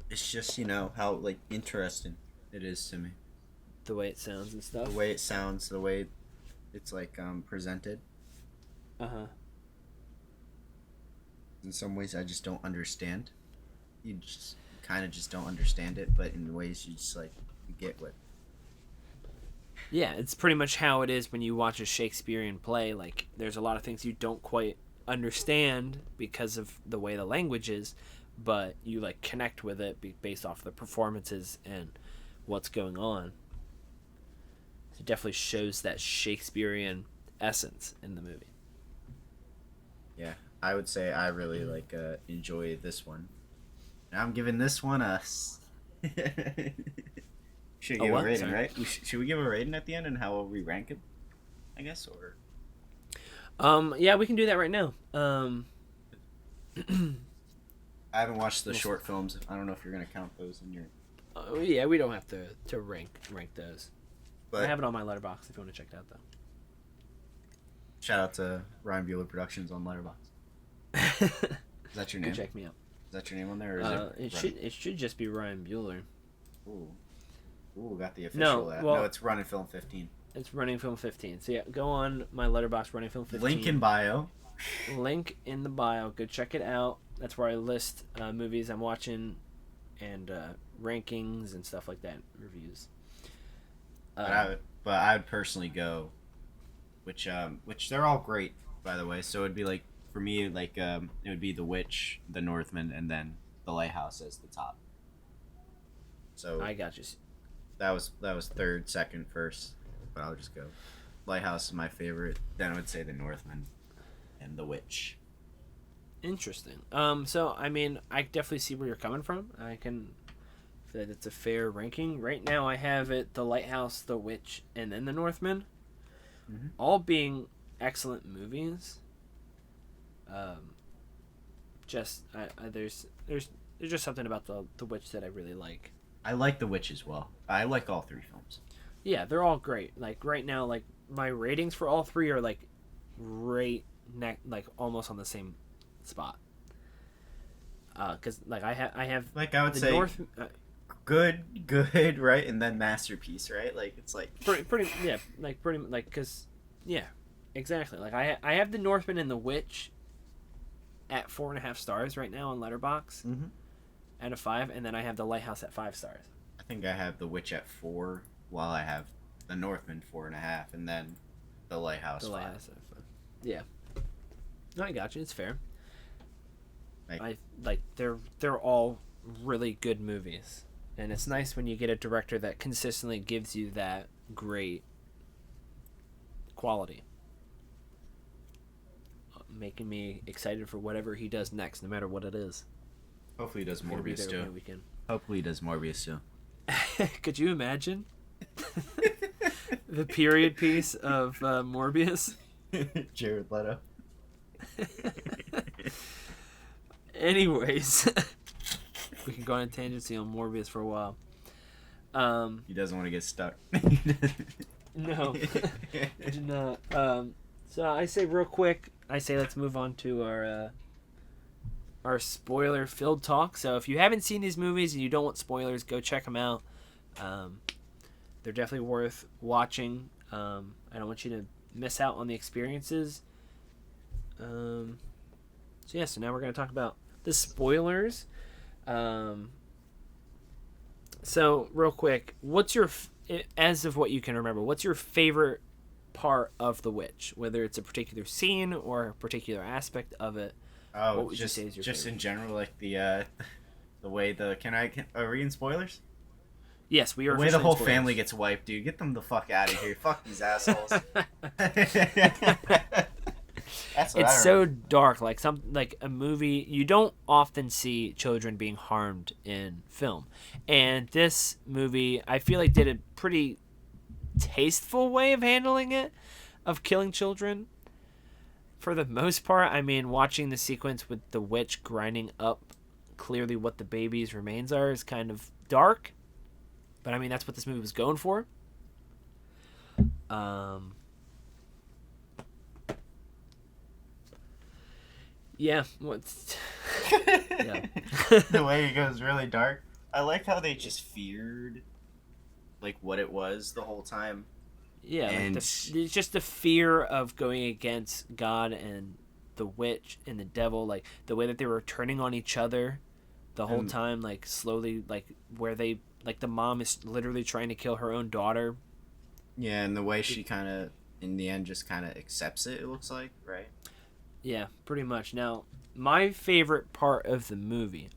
It's just, how, like, interesting it is to me. The way it sounds and stuff? The way it sounds, the way it's, like, presented. Uh-huh. In some ways, I just don't understand. You just kind of just don't understand it, but in ways you just, like, you get what... Yeah, it's pretty much how it is when you watch a Shakespearean play. Like, there's a lot of things you don't quite understand because of the way the language is, but you, like, connect with it based off the performances and what's going on. It definitely shows that Shakespearean essence in the movie. Yeah, I would say I really, enjoy this one. Now I'm giving this one a... Should give a rating, sorry. Right? Should we give a rating at the end, and how will we rank it? I guess, or... Yeah, we can do that right now. I haven't watched the short films. I don't know if you're going to count those in your... Yeah, we don't have to rank those. But I have it on my Letterboxd if you want to check it out, though. Shout out to Ryan Buehler Productions on Letterboxd. Is that your name? Check me out. Is that your name on there? Or is it should just be Ryan Buehler. Ooh, got the official. No, it's Running Film 15. It's Running Film 15. So yeah, go on my Letterboxd, Running Film 15. Link in bio. Link in the bio. Go check it out. That's where I list movies I'm watching and rankings and stuff like that, reviews. But I would personally go, which they're all great, by the way. So it'd be like, for me, like it would be The Witch, The Northman, and then The Lighthouse as the top. So I got you. That was third, second, first, but I'll just go. Lighthouse is my favorite. Then I would say The Northman and The Witch. Interesting. So I mean, I definitely see where you're coming from. I can feel that it's a fair ranking. Right now, I have it: The Lighthouse, The Witch, and then The Northman, all being excellent movies. There's just something about the Witch that I really like. I like The Witch as well. I like all 3 films. Yeah, they're all great. Like right now, like my ratings for all 3 are like like almost on the same spot. Cause like I have like I would say good, right, and then masterpiece, right? Like it's like pretty cause yeah, exactly. Like I have The Northman and The Witch at 4.5 stars right now on Letterboxd. Out of 5, and then I have The Lighthouse at 5 stars. I think I have The Witch at 4, while I have The Northman 4.5, and then The Lighthouse 5. Lighthouse at 5. Yeah. No, I got you. It's fair. They're all really good movies, and it's nice when you get a director that consistently gives you that great quality, making me excited for whatever he does next, no matter what it is. Hopefully he does Morbius too. Hopefully he does Morbius too. Could you imagine the period piece of Morbius? Jared Leto. Anyways, we can go on a tangent on Morbius for a while. He doesn't want to get stuck. No, I do not. So I say real quick, let's move on to our spoiler-filled talk. So if you haven't seen these movies and you don't want spoilers, go check them out. They're definitely worth watching. I don't want you to miss out on the experiences. So now we're going to talk about the spoilers. So real quick, what's your, as of what you can remember, what's your favorite part of The Witch? Whether it's a particular scene or a particular aspect of it. Oh, what would you say is your just favorite? in general, like the way are we in spoilers? Yes, we are. The way the whole spoilers. family gets wiped, dude. Get them the fuck out of here. Fuck these assholes. That's what It's so dark, like a movie. You don't often see children being harmed in film, and this movie, I feel like, did a pretty tasteful way of handling it, of killing children. For the most part, I mean, watching the sequence with the witch grinding up clearly what the baby's remains are is kind of dark, but I mean that's what this movie was going for. Yeah, what's yeah. The way it goes really dark. I like how they just feared like what it was the whole time. Yeah, and it's just the fear of going against God and the witch and the devil, like the way that they were turning on each other the whole time, like slowly, like where they, like the mom is literally trying to kill her own daughter. Yeah, and the way she kind of, in the end, just kind of accepts it looks like, right? Yeah, pretty much. Now, my favorite part of the movie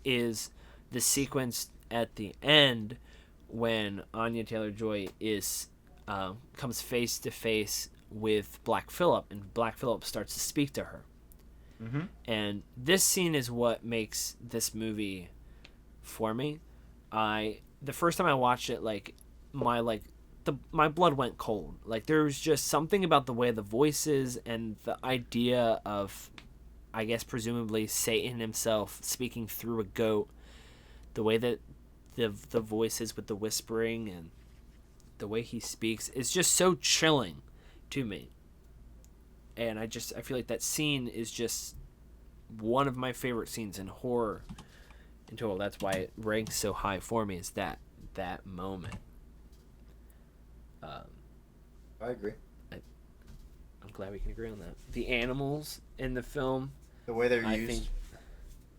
is the sequence at the end when Anya Taylor-Joy is comes face to face with Black Phillip, and Black Phillip starts to speak to her. Mm-hmm. And this scene is what makes this movie for me. The first time I watched it, my blood went cold. Like, there was just something about the way the voices and the idea of, I guess, presumably Satan himself speaking through a goat, the way that the voices with the whispering and the way he speaks is just so chilling to me. And I feel like that scene is just one of my favorite scenes in horror in total. That's why it ranks so high for me, is that moment. I agree. I'm glad we can agree on that. The animals in the film, The way they're I used. think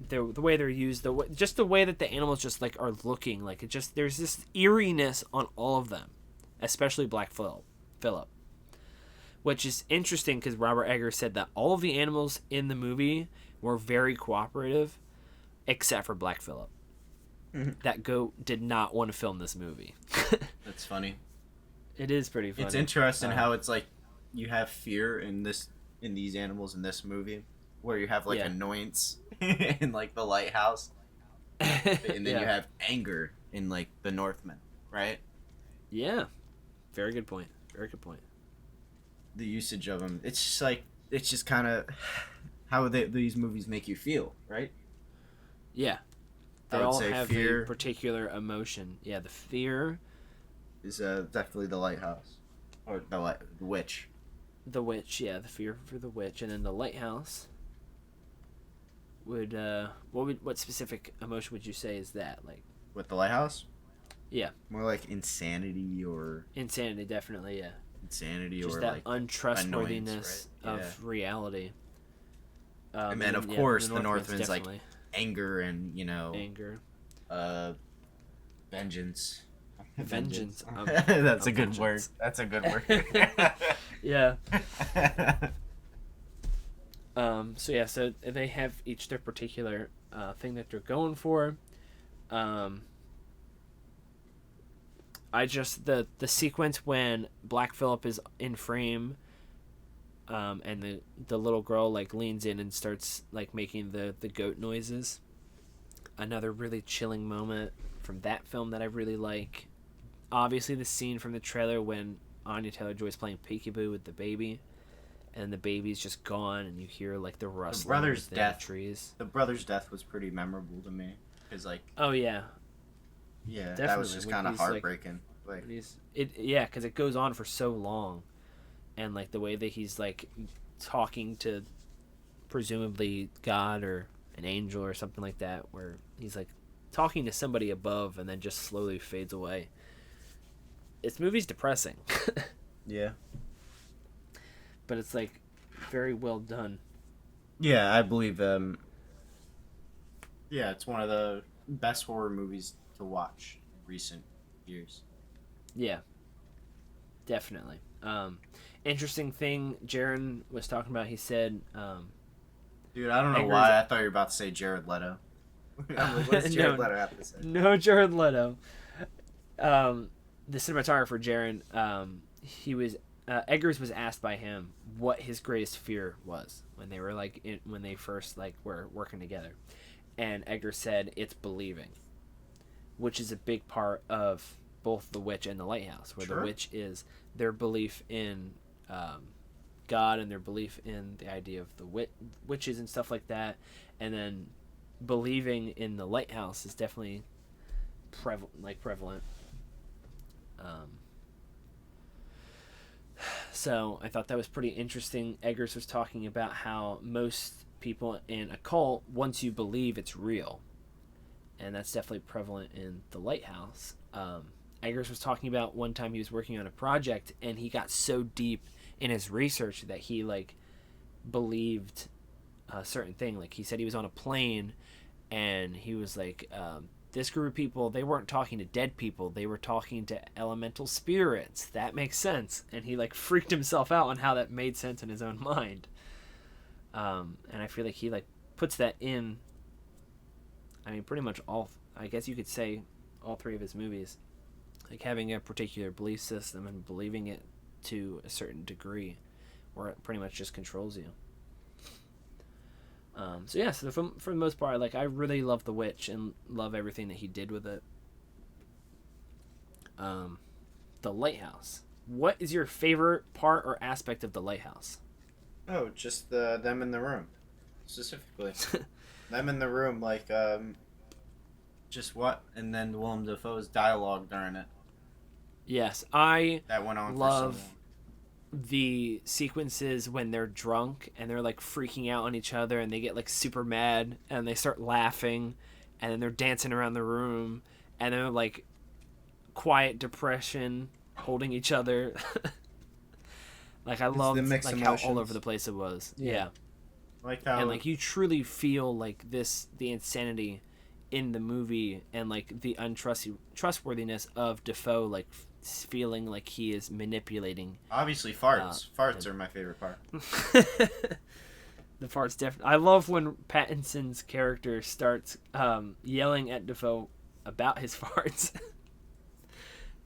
the way they're used, just the way that the animals just like are looking, like it just, there's this eeriness on all of them, especially Black Phillip, which is interesting because Robert Eggers said that all of the animals in the movie were very cooperative, except for Black Phillip. Mm-hmm. That goat did not want to film this movie. That's funny. It is pretty funny. It's interesting how it's like you have fear in these animals in this movie, where you have like annoyance in like the Lighthouse, and then you have anger in like the Northman, right? Yeah, very good point. Very good point. The usage of them, it's just kind of how these movies make you feel, right? Yeah, they all have a particular emotion. Yeah, the fear is definitely the Lighthouse, or the witch. The witch, yeah, the fear for the witch, and then the Lighthouse would what specific emotion would you say is that, like, with the Lighthouse? Yeah, more like insanity, definitely, yeah. Insanity, just or that like untrustworthiness, right? of reality. And then of course the Northman's like anger and anger, vengeance. Vengeance. That's a good word. That's a good word. Yeah. So they have each their particular thing that they're going for. The sequence when Black Phillip is in frame, and the little girl like leans in and starts like making the goat noises. Another really chilling moment from that film that I really like. Obviously, the scene from the trailer when Anya Taylor-Joy is playing peekaboo with the baby, and the baby's just gone, and you hear like the rustling of the trees. The brother's death was pretty memorable to me, because like, oh yeah, Yeah, Definitely. that was just When kind of he's, like, heartbreaking. Like, yeah, because it goes on for so long, and like the way that he's like talking to presumably God or an angel or something like that, where he's like talking to somebody above and then just slowly fades away. This movie's depressing. yeah. But it's like very well done. Yeah, I believe. Yeah, it's one of the best horror movies to watch in recent years. Yeah, definitely. Interesting thing Jaron was talking about. He said, Dude, I don't know why I thought you were about to say Jared Leto. I'm like, what does Jared Leto have to say? No, Jared Leto. The cinematographer Jaron, Eggers was asked by him what his greatest fear was when they were when they first were working together, and Eggers said it's believing, which is a big part of both The Witch and The Lighthouse, where The Witch is their belief in God and their belief in the idea of the witches and stuff like that, and then believing in The Lighthouse is definitely prevalent. So I thought that was pretty interesting. Eggers was talking about how most people in a cult, once you believe, it's real, and that's definitely prevalent in The Lighthouse. Eggers was talking about one time he was working on a project and he got so deep in his research that he believed a certain thing. Like he said he was on a plane and he was like, this group of people, they weren't talking to dead people, they were talking to elemental spirits. That makes sense. And he freaked himself out on how that made sense in his own mind. And I feel like he puts that in, I mean, pretty much all, I guess you could say all three of his movies, having a particular belief system and believing it to a certain degree where it pretty much just controls you. So for the most part, I really love The Witch and love everything that he did with it. The Lighthouse. What is your favorite part or aspect of The Lighthouse? Oh, just them in the room, specifically. Them in the room, just what? And then Willem Dafoe's dialogue during it. Yes, that went on love for so long. The sequences when they're drunk and they're freaking out on each other and they get super mad and they start laughing and then they're dancing around the room and they're quiet depression holding each other. I loved how all over the place it was. Yeah. How and you truly feel the insanity in the movie and the untrustworthiness of Dafoe feeling like he is manipulating. Obviously farts are my favorite part. The farts definitely. I love when Pattinson's character starts yelling at Dafoe about his farts. I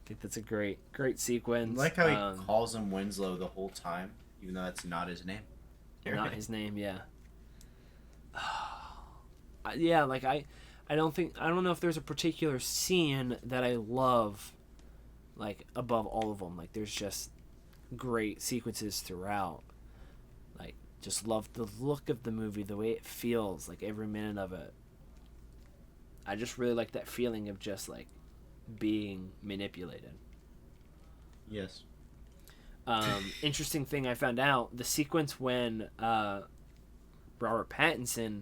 think that's a great sequence. I like how he calls him Winslow the whole time, even though that's not his name. Not his name, yeah. Yeah, I don't know if there's a particular scene that I love above all of them. There's just great sequences throughout. Just love the look of the movie, the way it feels, every minute of it. I just really like that feeling of just being manipulated. Yes. Interesting thing I found out, the sequence when Robert Pattinson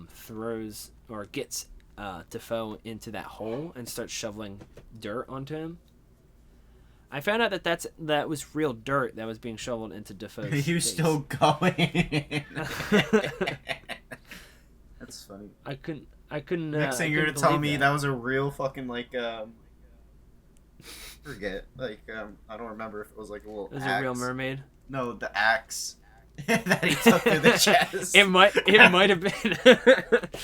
throws or gets Dafoe into that hole and starts shoveling dirt onto him. I found out that was real dirt that was being shoveled into Dafoe's He was face. still going. That's funny. I couldn't. Next thing you're gonna tell me that was a real fucking forget I don't remember if it was a little. It was axe. a real mermaid. No, the axe that he took to the chest. It might have been.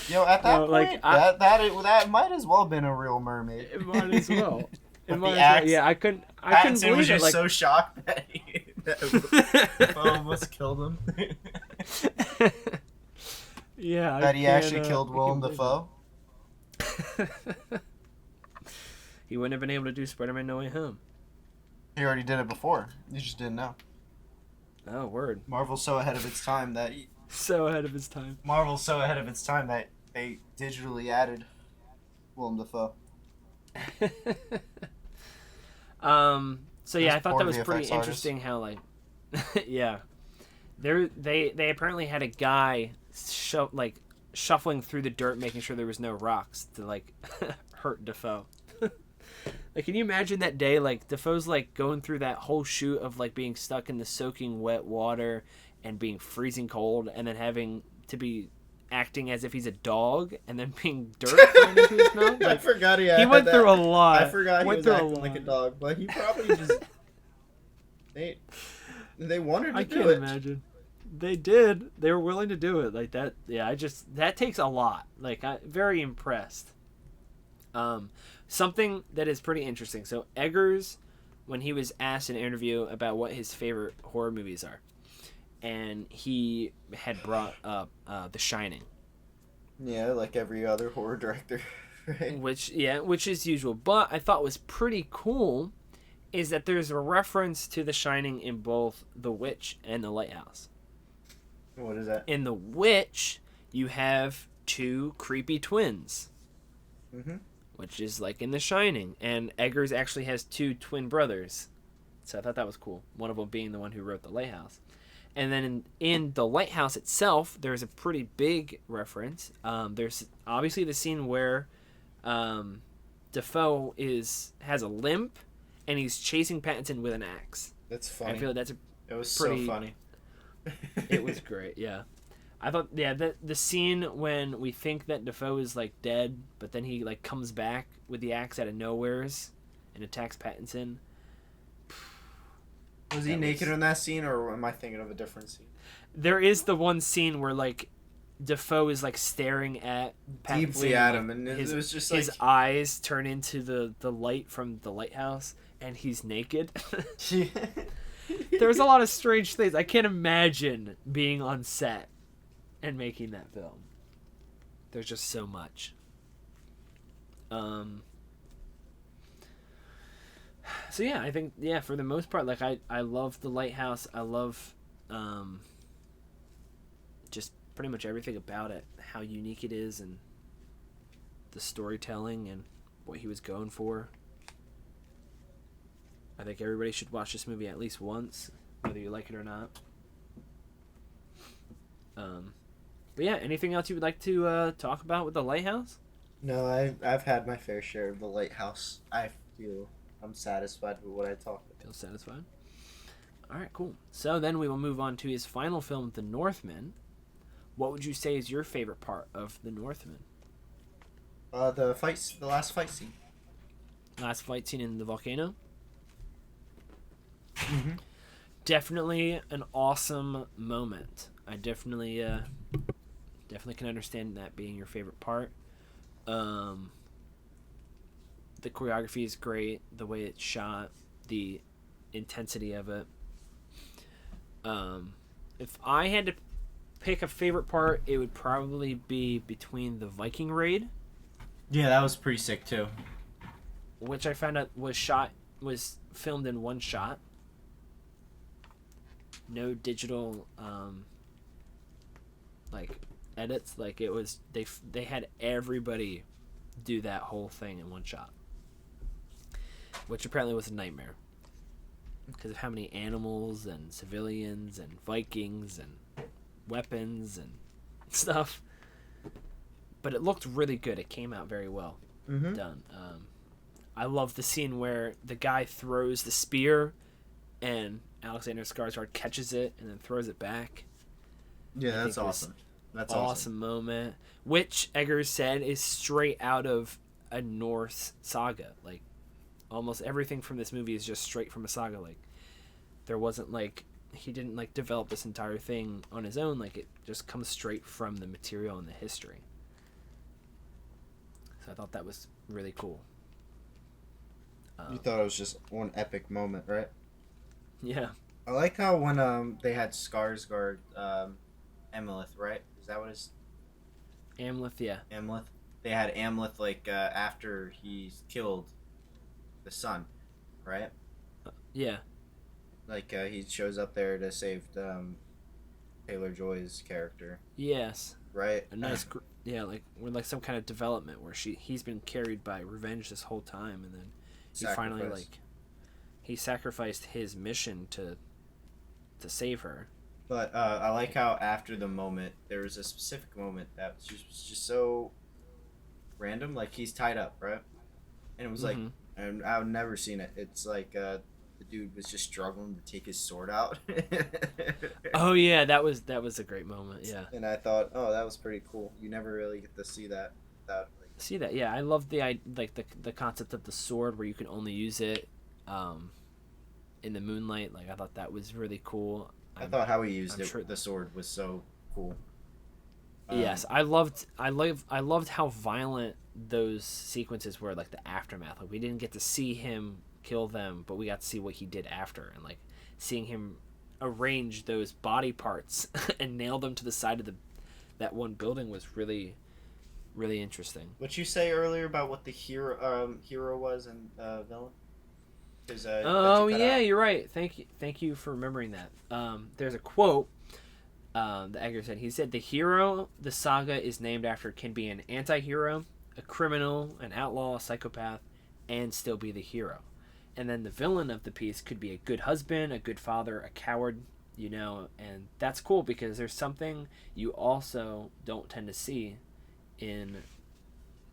Yo, at that point, that might as well have been a real mermaid. It might as well. Yeah, I couldn't Pattinson believe was it. just so shocked that he almost killed him. Yeah, that he actually killed Willem Dafoe. He wouldn't have been able to do Spider-Man No Way Home. He already did it before. You just didn't know. Oh, word. Marvel's so ahead of its time that Marvel's so ahead of its time that they digitally added Willem Dafoe. So yeah, I thought that poor was pretty VFX interesting how like, yeah, they apparently had a guy shuffling through the dirt, making sure there was no rocks to like hurt Defoe. Like, can you imagine that day? Like, Defoe's like going through that whole shoot of like being stuck in the soaking wet water and being freezing cold, and then having to be acting as if he's a dog, and then being dirt thrown into his mouth. Like, I forgot he went through a lot. I forgot he was acting like a dog, but he probably just they wanted to do it. I can't imagine. They did. They were willing to do it like that. Yeah, that takes a lot. Like, I'm very impressed. Something that is pretty interesting. So Eggers, when he was asked in an interview about what his favorite horror movies are, and he had brought up The Shining. Yeah, like every other horror director, right? Which is usual. But I thought was pretty cool is that there's a reference to The Shining in both The Witch and The Lighthouse. What is that? In The Witch, you have two creepy twins. Mm-hmm. Which is like in The Shining. And Eggers actually has two twin brothers. So I thought that was cool. One of them being the one who wrote The Lighthouse. And then in The Lighthouse itself, there's a pretty big reference. There's obviously the scene where Defoe has a limp and he's chasing Pattinson with an axe. That's funny. I feel like it was pretty, so funny. It was great, yeah. I thought, yeah, the scene when we think that Defoe is like dead, but then he like comes back with the axe out of nowheres and attacks Pattinson. Was he naked in that scene, or am I thinking of a different scene? There is the one scene where like Defoe is like staring at Pattinson, deeply at him, and it was just like his eyes turn into the light from the lighthouse, and he's naked. There's a lot of strange things. I can't imagine being on set and making that film. There's just so much. So yeah, I think for the most part, like I love The Lighthouse. I love just pretty much everything about it, how unique it is, and the storytelling and what he was going for. I think everybody should watch this movie at least once, whether you like it or not. But yeah, anything else you would like to talk about with The Lighthouse? No, I've had my fair share of The Lighthouse. I feel I'm satisfied with what I talked about. Feel satisfied? All right, cool. So then we will move on to his final film, The Northman. What would you say is your favorite part of The Northman? The last fight scene. Last fight scene in the volcano? Mm-hmm. Definitely an awesome moment. I definitely can understand that being your favorite part. The choreography is great. The way it's shot, the intensity of it. If I had to pick a favorite part, it would probably be between the Viking raid. Yeah, that was pretty sick too. Which I found out was filmed in one shot. No digital edits. Like, it was they had everybody do that whole thing in one shot, which apparently was a nightmare because of how many animals and civilians and Vikings and weapons and stuff. But it looked really good. It came out very well done. I love the scene where the guy throws the spear and Alexander Skarsgård catches it and then throws it back. Yeah, that's awesome. That's awesome moment, which Eggers said is straight out of a Norse saga. Like, almost everything from this movie is just straight from a saga. Like, there wasn't he didn't develop this entire thing on his own. Like, it just comes straight from the material and the history. So I thought that was really cool. You thought it was just one epic moment, right? Yeah. I like how when they had Skarsgård, Amleth, right? Is that what it's? Amleth, yeah. Amleth. They had Amleth after he's killed the son, right? Yeah. He shows up there to save Taylor Joy's character. Yes. right? a nice like with like some kind of development where he's been carried by revenge this whole time, and then he finally like he sacrificed his mission to save her. But I like how after the moment there was a specific moment that was just so random. Like he's tied up, right? And it was like, and I've never seen it. It's like the dude was just struggling to take his sword out. Oh yeah, that was a great moment. Yeah. And I thought, oh, that was pretty cool. You never really get to see that. See that? Yeah, I love the concept of the sword where you can only use it in the moonlight. Like I thought that was really cool. I thought how he used the sword was so cool. Yes, I loved how violent those sequences were, like the aftermath. Like we didn't get to see him kill them, but we got to see what he did after, and like seeing him arrange those body parts and nail them to the side of that one building was really, really interesting. What you say earlier about what the hero was and villain? Yeah, you're right. Thank you for remembering that. There's a quote that Edgar said. He said, "The hero the saga is named after can be an anti-hero, a criminal, an outlaw, a psychopath, and still be the hero. And then the villain of the piece could be a good husband, a good father, a coward, and that's cool because there's something you also don't tend to see in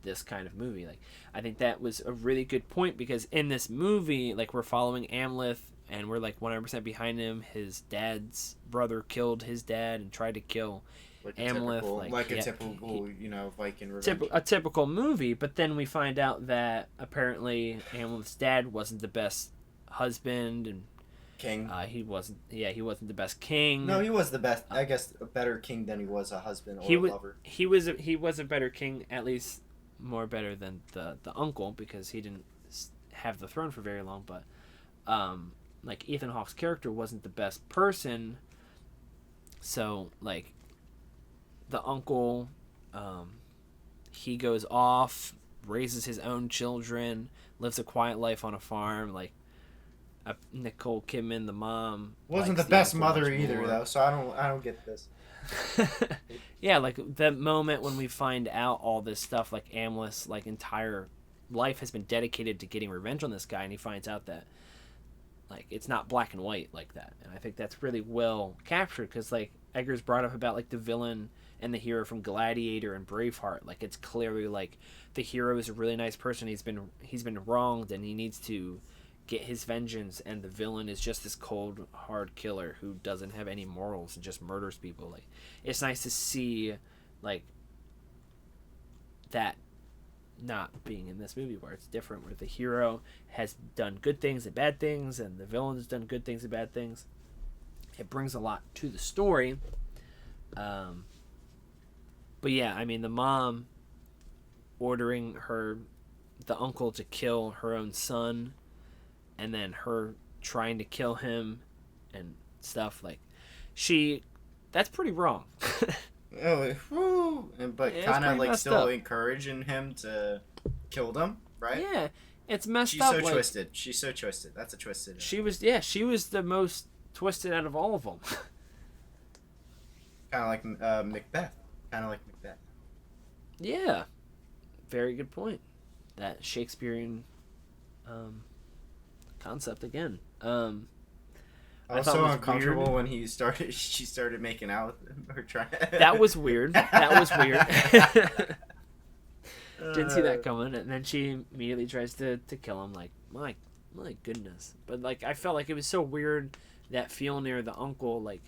this kind of movie. Like I think that was a really good point because in this movie, like we're following Amleth and we're like 100% behind him. His dad's brother killed his dad and tried to kill Amleth. A typical Viking revenge. A typical movie, but then we find out that apparently Amleth's dad wasn't the best husband and king. He wasn't the best king. No, he was the best. I guess a better king than he was a husband or a lover. He was a better king, at least more better than the uncle because he didn't have the throne for very long. But like Ethan Hawke's character wasn't the best person, so like the uncle, he goes off, raises his own children, lives a quiet life on a farm. Like Nicole Kidman, the mom, wasn't the best mother either, though. So I don't get this. Yeah, like the moment when we find out all this stuff, like Amleth's like entire life has been dedicated to getting revenge on this guy, and he finds out that like it's not black and white like that. And I think that's really well captured because like Edgar's brought up about like the villain and the hero from Gladiator and Braveheart. Like it's clearly like the hero is a really nice person. He's been wronged and he needs to get his vengeance, and the villain is just this cold hard killer who doesn't have any morals and just murders people. Like it's nice to see like that not being in this movie where it's different, where the hero has done good things and bad things and the villain has done good things and bad things. It brings a lot to the story. But yeah, I mean the mom ordering the uncle to kill her own son and then her trying to kill him and stuff, like that's pretty wrong. But kind of like still encouraging him to kill them, right? Yeah, it's messed She's up. So twisted. She's so twisted. That's a twisted. She was the most twisted out of all of them. Kind of like Macbeth. Yeah, very good point. That Shakespearean concept again. I was so uncomfortable when she started making out with him or trying. That was weird. Didn't see that coming, and then she immediately tries to kill him. Like my goodness. But like I felt like it was so weird that Fjolnir, the uncle, like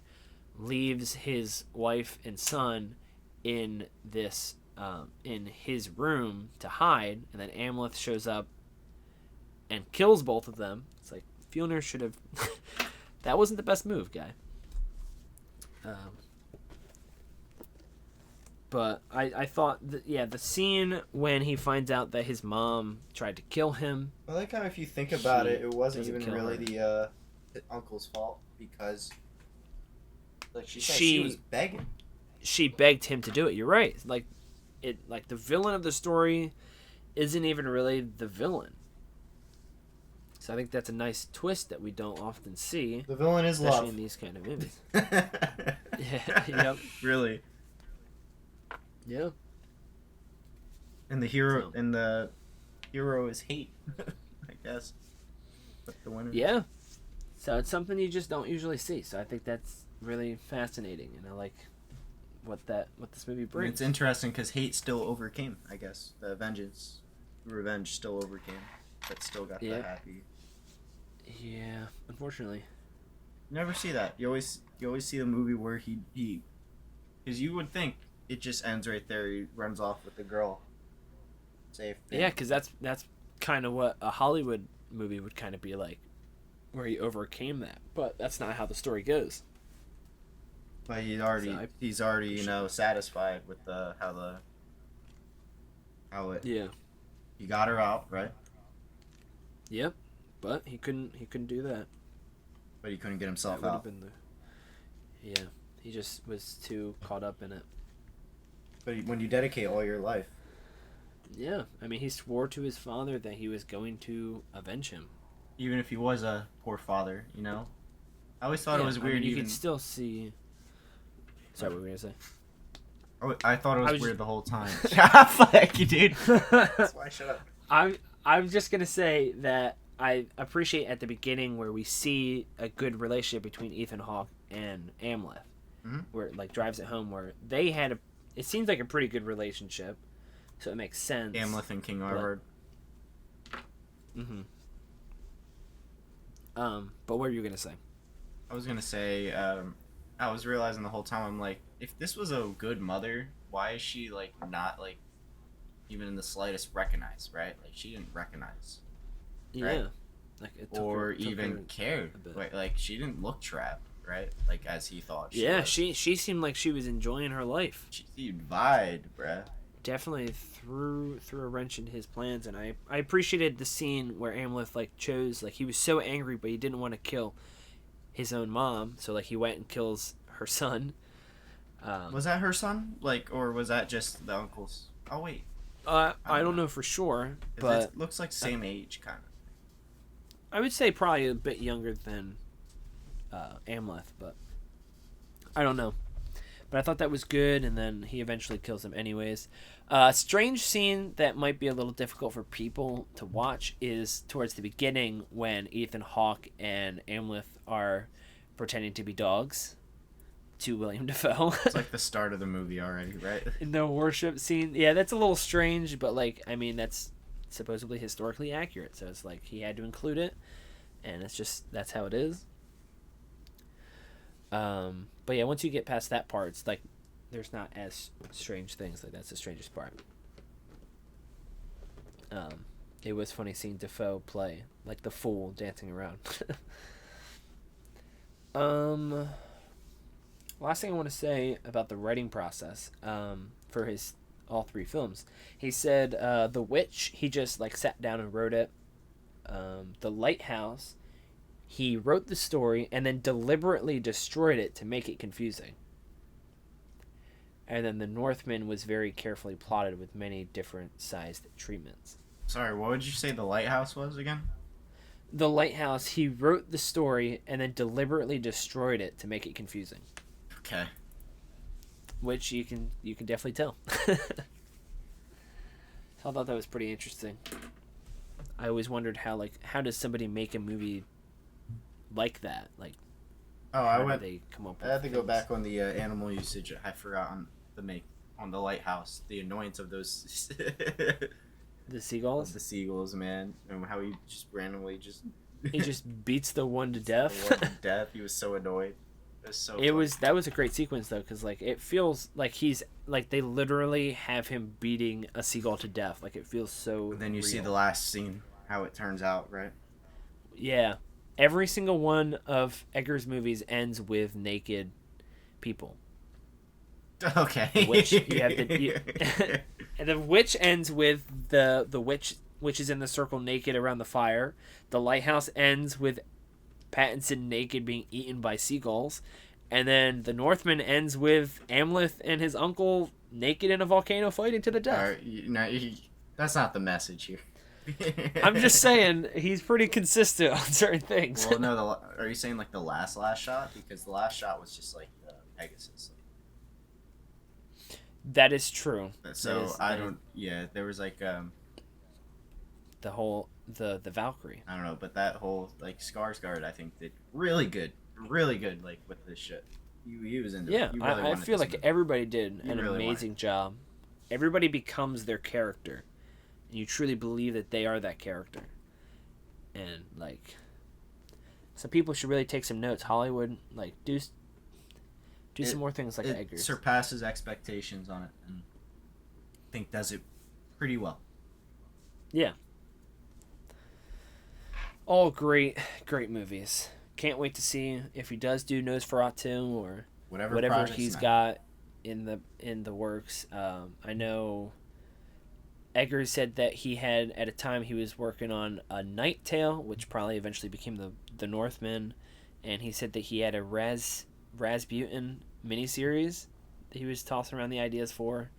leaves his wife and son in this in his room to hide, and then Amleth shows up and kills both of them. It's like Fjolnir should have. That wasn't the best move, guy. But I thought the scene when he finds out that his mom tried to kill him. I like how if you think about it, it wasn't even really the uncle's fault because, like she was begging. She begged him to do it. You're right. Like the villain of the story isn't even really the villain. So I think that's a nice twist that we don't often see. The villain is especially love. In these kind of movies. Yeah. Yep. Really. Yeah. And the hero is hate, I guess. But the winner. Yeah. So it's something you just don't usually see. So I think that's really fascinating, and I like what this movie brings. It's interesting because hate still overcame, I guess. The revenge still overcame, but still got the happy. Yeah, unfortunately. You never see that. You always see the movie where he because you would think it just ends right there. He runs off with the girl. Safe. Yeah, because that's kind of what a Hollywood movie would kind of be like, where he overcame that. But that's not how the story goes. But he's already satisfied with how it. Yeah. He got her out, right? Yep, but he couldn't do that. But he couldn't get himself that out. Yeah, he just was too caught up in it. But when you dedicate all your life. Yeah, I mean, he swore to his father that he was going to avenge him. Even if he was a poor father, I always thought it was weird. You can still see. Sorry, what were you gonna say? Oh, I thought it was weird the whole time. Fuck you, dude. That's why I shut up. I'm just gonna say that I appreciate at the beginning where we see a good relationship between Ethan Hawke and Amleth, where it like drives it home where they had it seems like a pretty good relationship, so it makes sense. Amleth and King Arvard. But what were you gonna say? I was gonna say, I was realizing the whole time, I'm like, if this was a good mother, why is she like not like even in the slightest recognized, right? Like she didn't recognize. Right? Yeah. Like it took or her even cared. Like she didn't look trapped, right? Like as he thought. She seemed like she was enjoying her life. She vibed, bruh. Definitely threw a wrench in his plans, and I appreciated the scene where Amleth like chose, like he was so angry, but he didn't want to kill his own mom, so like he went and kills her son. Was that her son? Like, or was that just the uncle's? Oh wait. I don't know for sure, but it looks like same age, kind of. I would say probably a bit younger than Amleth, but I don't know. But I thought that was good, and then he eventually kills him anyways. Strange scene that might be a little difficult for people to watch is towards the beginning when Ethan Hawke and Amleth are pretending to be dogs to William Dafoe. It's like the start of the movie already, right? In the worship scene. Yeah, that's a little strange, but like, I mean, that's supposedly historically accurate, so it's like he had to include it, and that's how it is. But yeah, once you get past that part, it's like there's not as strange things. Like that's the strangest part. It was funny seeing Dafoe play like the fool dancing around. Last thing I want to say about the writing process for his all three films. He said The Witch, he just like sat down and wrote it. The Lighthouse, he wrote the story and then deliberately destroyed it to make it confusing. And then The Northman was very carefully plotted with many different sized treatments. Sorry, what would you say The Lighthouse was again? The Lighthouse, he wrote the story and then deliberately destroyed it to make it confusing. Okay. Which you can definitely tell. So I thought that was pretty interesting. I always wondered how does somebody make a movie like that? Like, they come up with I had to go back on the animal usage. I forgot on the Lighthouse, the annoyance of those the seagulls. The seagulls, man, and how he just randomly he just beats the one to death. He was so annoyed. That was a great sequence though, because like it feels like he's like they literally have him beating a seagull to death. Like it feels so. And then you real. See the last scene, how it turns out, right? Yeah, every single one of Eggers' movies ends with naked people. Okay. And the Witch ends with the witch is in the circle naked around the fire. The Lighthouse ends with Pattinson naked being eaten by seagulls, and then The Northman ends with Amleth and his uncle naked in a volcano fighting to the death. That's not the message here. I'm just saying he's pretty consistent on certain things. Well, no, are you saying like the last shot? Because the last shot was just like Pegasus. That is true. So I don't. Yeah, there was like the whole the Valkyrie. I don't know, but that whole like Skarsgård I think did really good like with this shit. He was into yeah. it. Really I feel like movie. everybody did an really amazing job. Everybody becomes their character, and you truly believe that they are that character. And like, some people should really take some notes. Hollywood, like, do some more things like Eggers. It surpasses expectations on it, and I think does it pretty well. Yeah. All great movies. Can't wait to see if he does do Nosferatu or whatever he's got in the works. I know Eggers said that he had, at a time, he was working on a Night Tale, which probably eventually became the Northman, and he said that he had a Rasputin miniseries that he was tossing around the ideas for.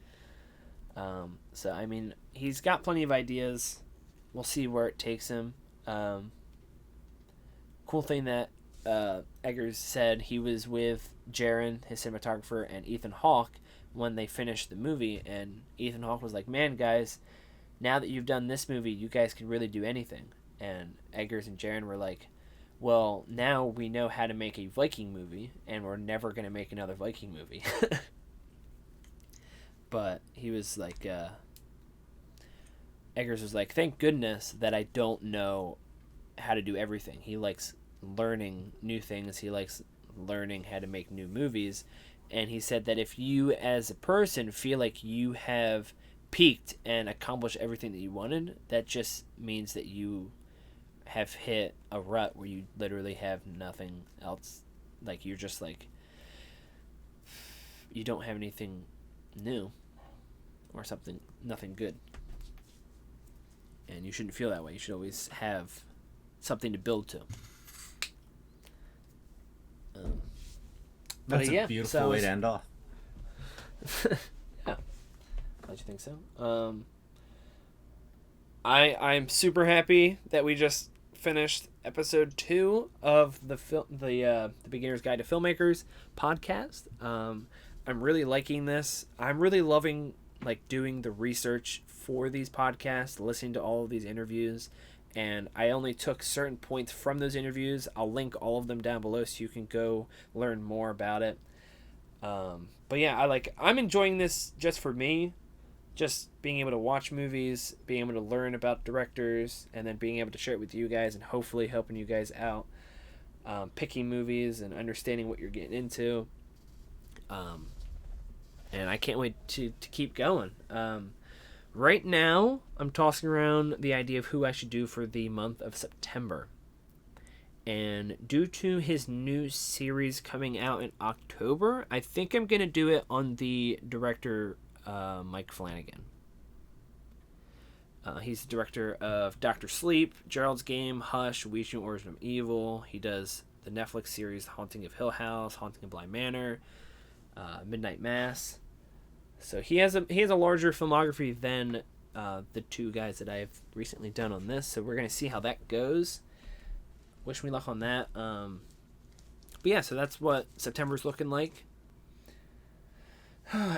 So I mean, he's got plenty of ideas. We'll see where it takes him. Cool thing that Eggers said, he was with Jaron, his cinematographer, and Ethan Hawke when they finished the movie, and Ethan Hawke was like, "Man, guys, now that you've done this movie, you guys can really do anything." And Eggers and Jaron were like, "Well, now we know how to make a Viking movie, and we're never going to make another Viking movie." But he was like, Eggers was like, "Thank goodness that I don't know how to do everything." He likes learning new things. He likes learning how to make new movies. And he said that if you as a person feel like you have peaked and accomplished everything that you wanted, that just means that you have hit a rut where you literally have nothing else. Like, you're just like, you don't have anything new or something, nothing good. And you shouldn't feel that way. You should always have something to build to. That's a beautiful way to end off. Yeah. Don't you think so? I'm super happy that we just finished episode 2 of the Beginner's Guide to Filmmakers podcast. I'm really liking this. I'm really loving like doing the research for these podcasts, listening to all of these interviews, and I only took certain points from those interviews. I'll link all of them down below so you can go learn more about it. But yeah, I'm enjoying this just for me, just being able to watch movies, being able to learn about directors, and then being able to share it with you guys and hopefully helping you guys out, picking movies and understanding what you're getting into. And I can't wait to keep going. Right now, I'm tossing around the idea of who I should do for the month of September. And due to his new series coming out in October, I think I'm going to do it on the director, Mike Flanagan. He's the director of Dr. Sleep, Gerald's Game, Hush, Ouija, Origin of Evil. He does the Netflix series The Haunting of Hill House, Haunting of Bly Manor, Midnight Mass. So he has a larger filmography than the 2 guys that I've recently done on this. So we're going to see how that goes. Wish me luck on that. But yeah, so that's what September's looking like.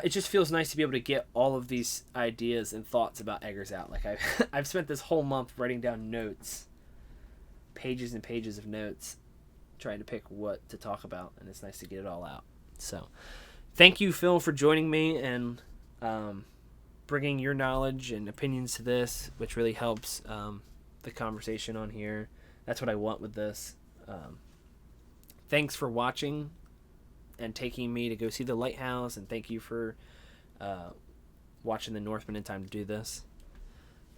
It just feels nice to be able to get all of these ideas and thoughts about Eggers out. Like I've spent this whole month writing down notes, pages and pages of notes, trying to pick what to talk about, and it's nice to get it all out. So thank you, Phil, for joining me and bringing your knowledge and opinions to this, which really helps the conversation on here. That's what I want with this. Thanks for watching and taking me to go see the Lighthouse, and thank you for watching the Northman in time to do this.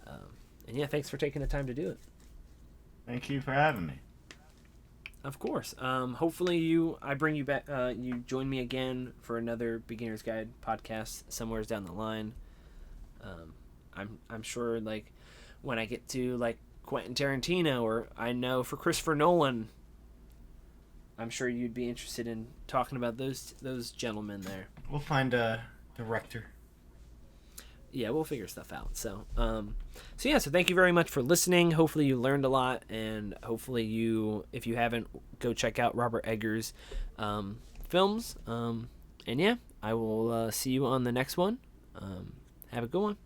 And yeah, thanks for taking the time to do it. Thank you for having me. Of course. Hopefully I bring you back. You join me again for another Beginner's Guide podcast somewhere down the line. I'm sure, like, when I get to like Quentin Tarantino, or I know for Christopher Nolan, I'm sure you'd be interested in talking about those gentlemen there. We'll find a director. Yeah, we'll figure stuff out. So thank you very much for listening. Hopefully you learned a lot, and hopefully if you haven't, go check out Robert Eggers' films. And yeah, I will see you on the next one. Have a good one.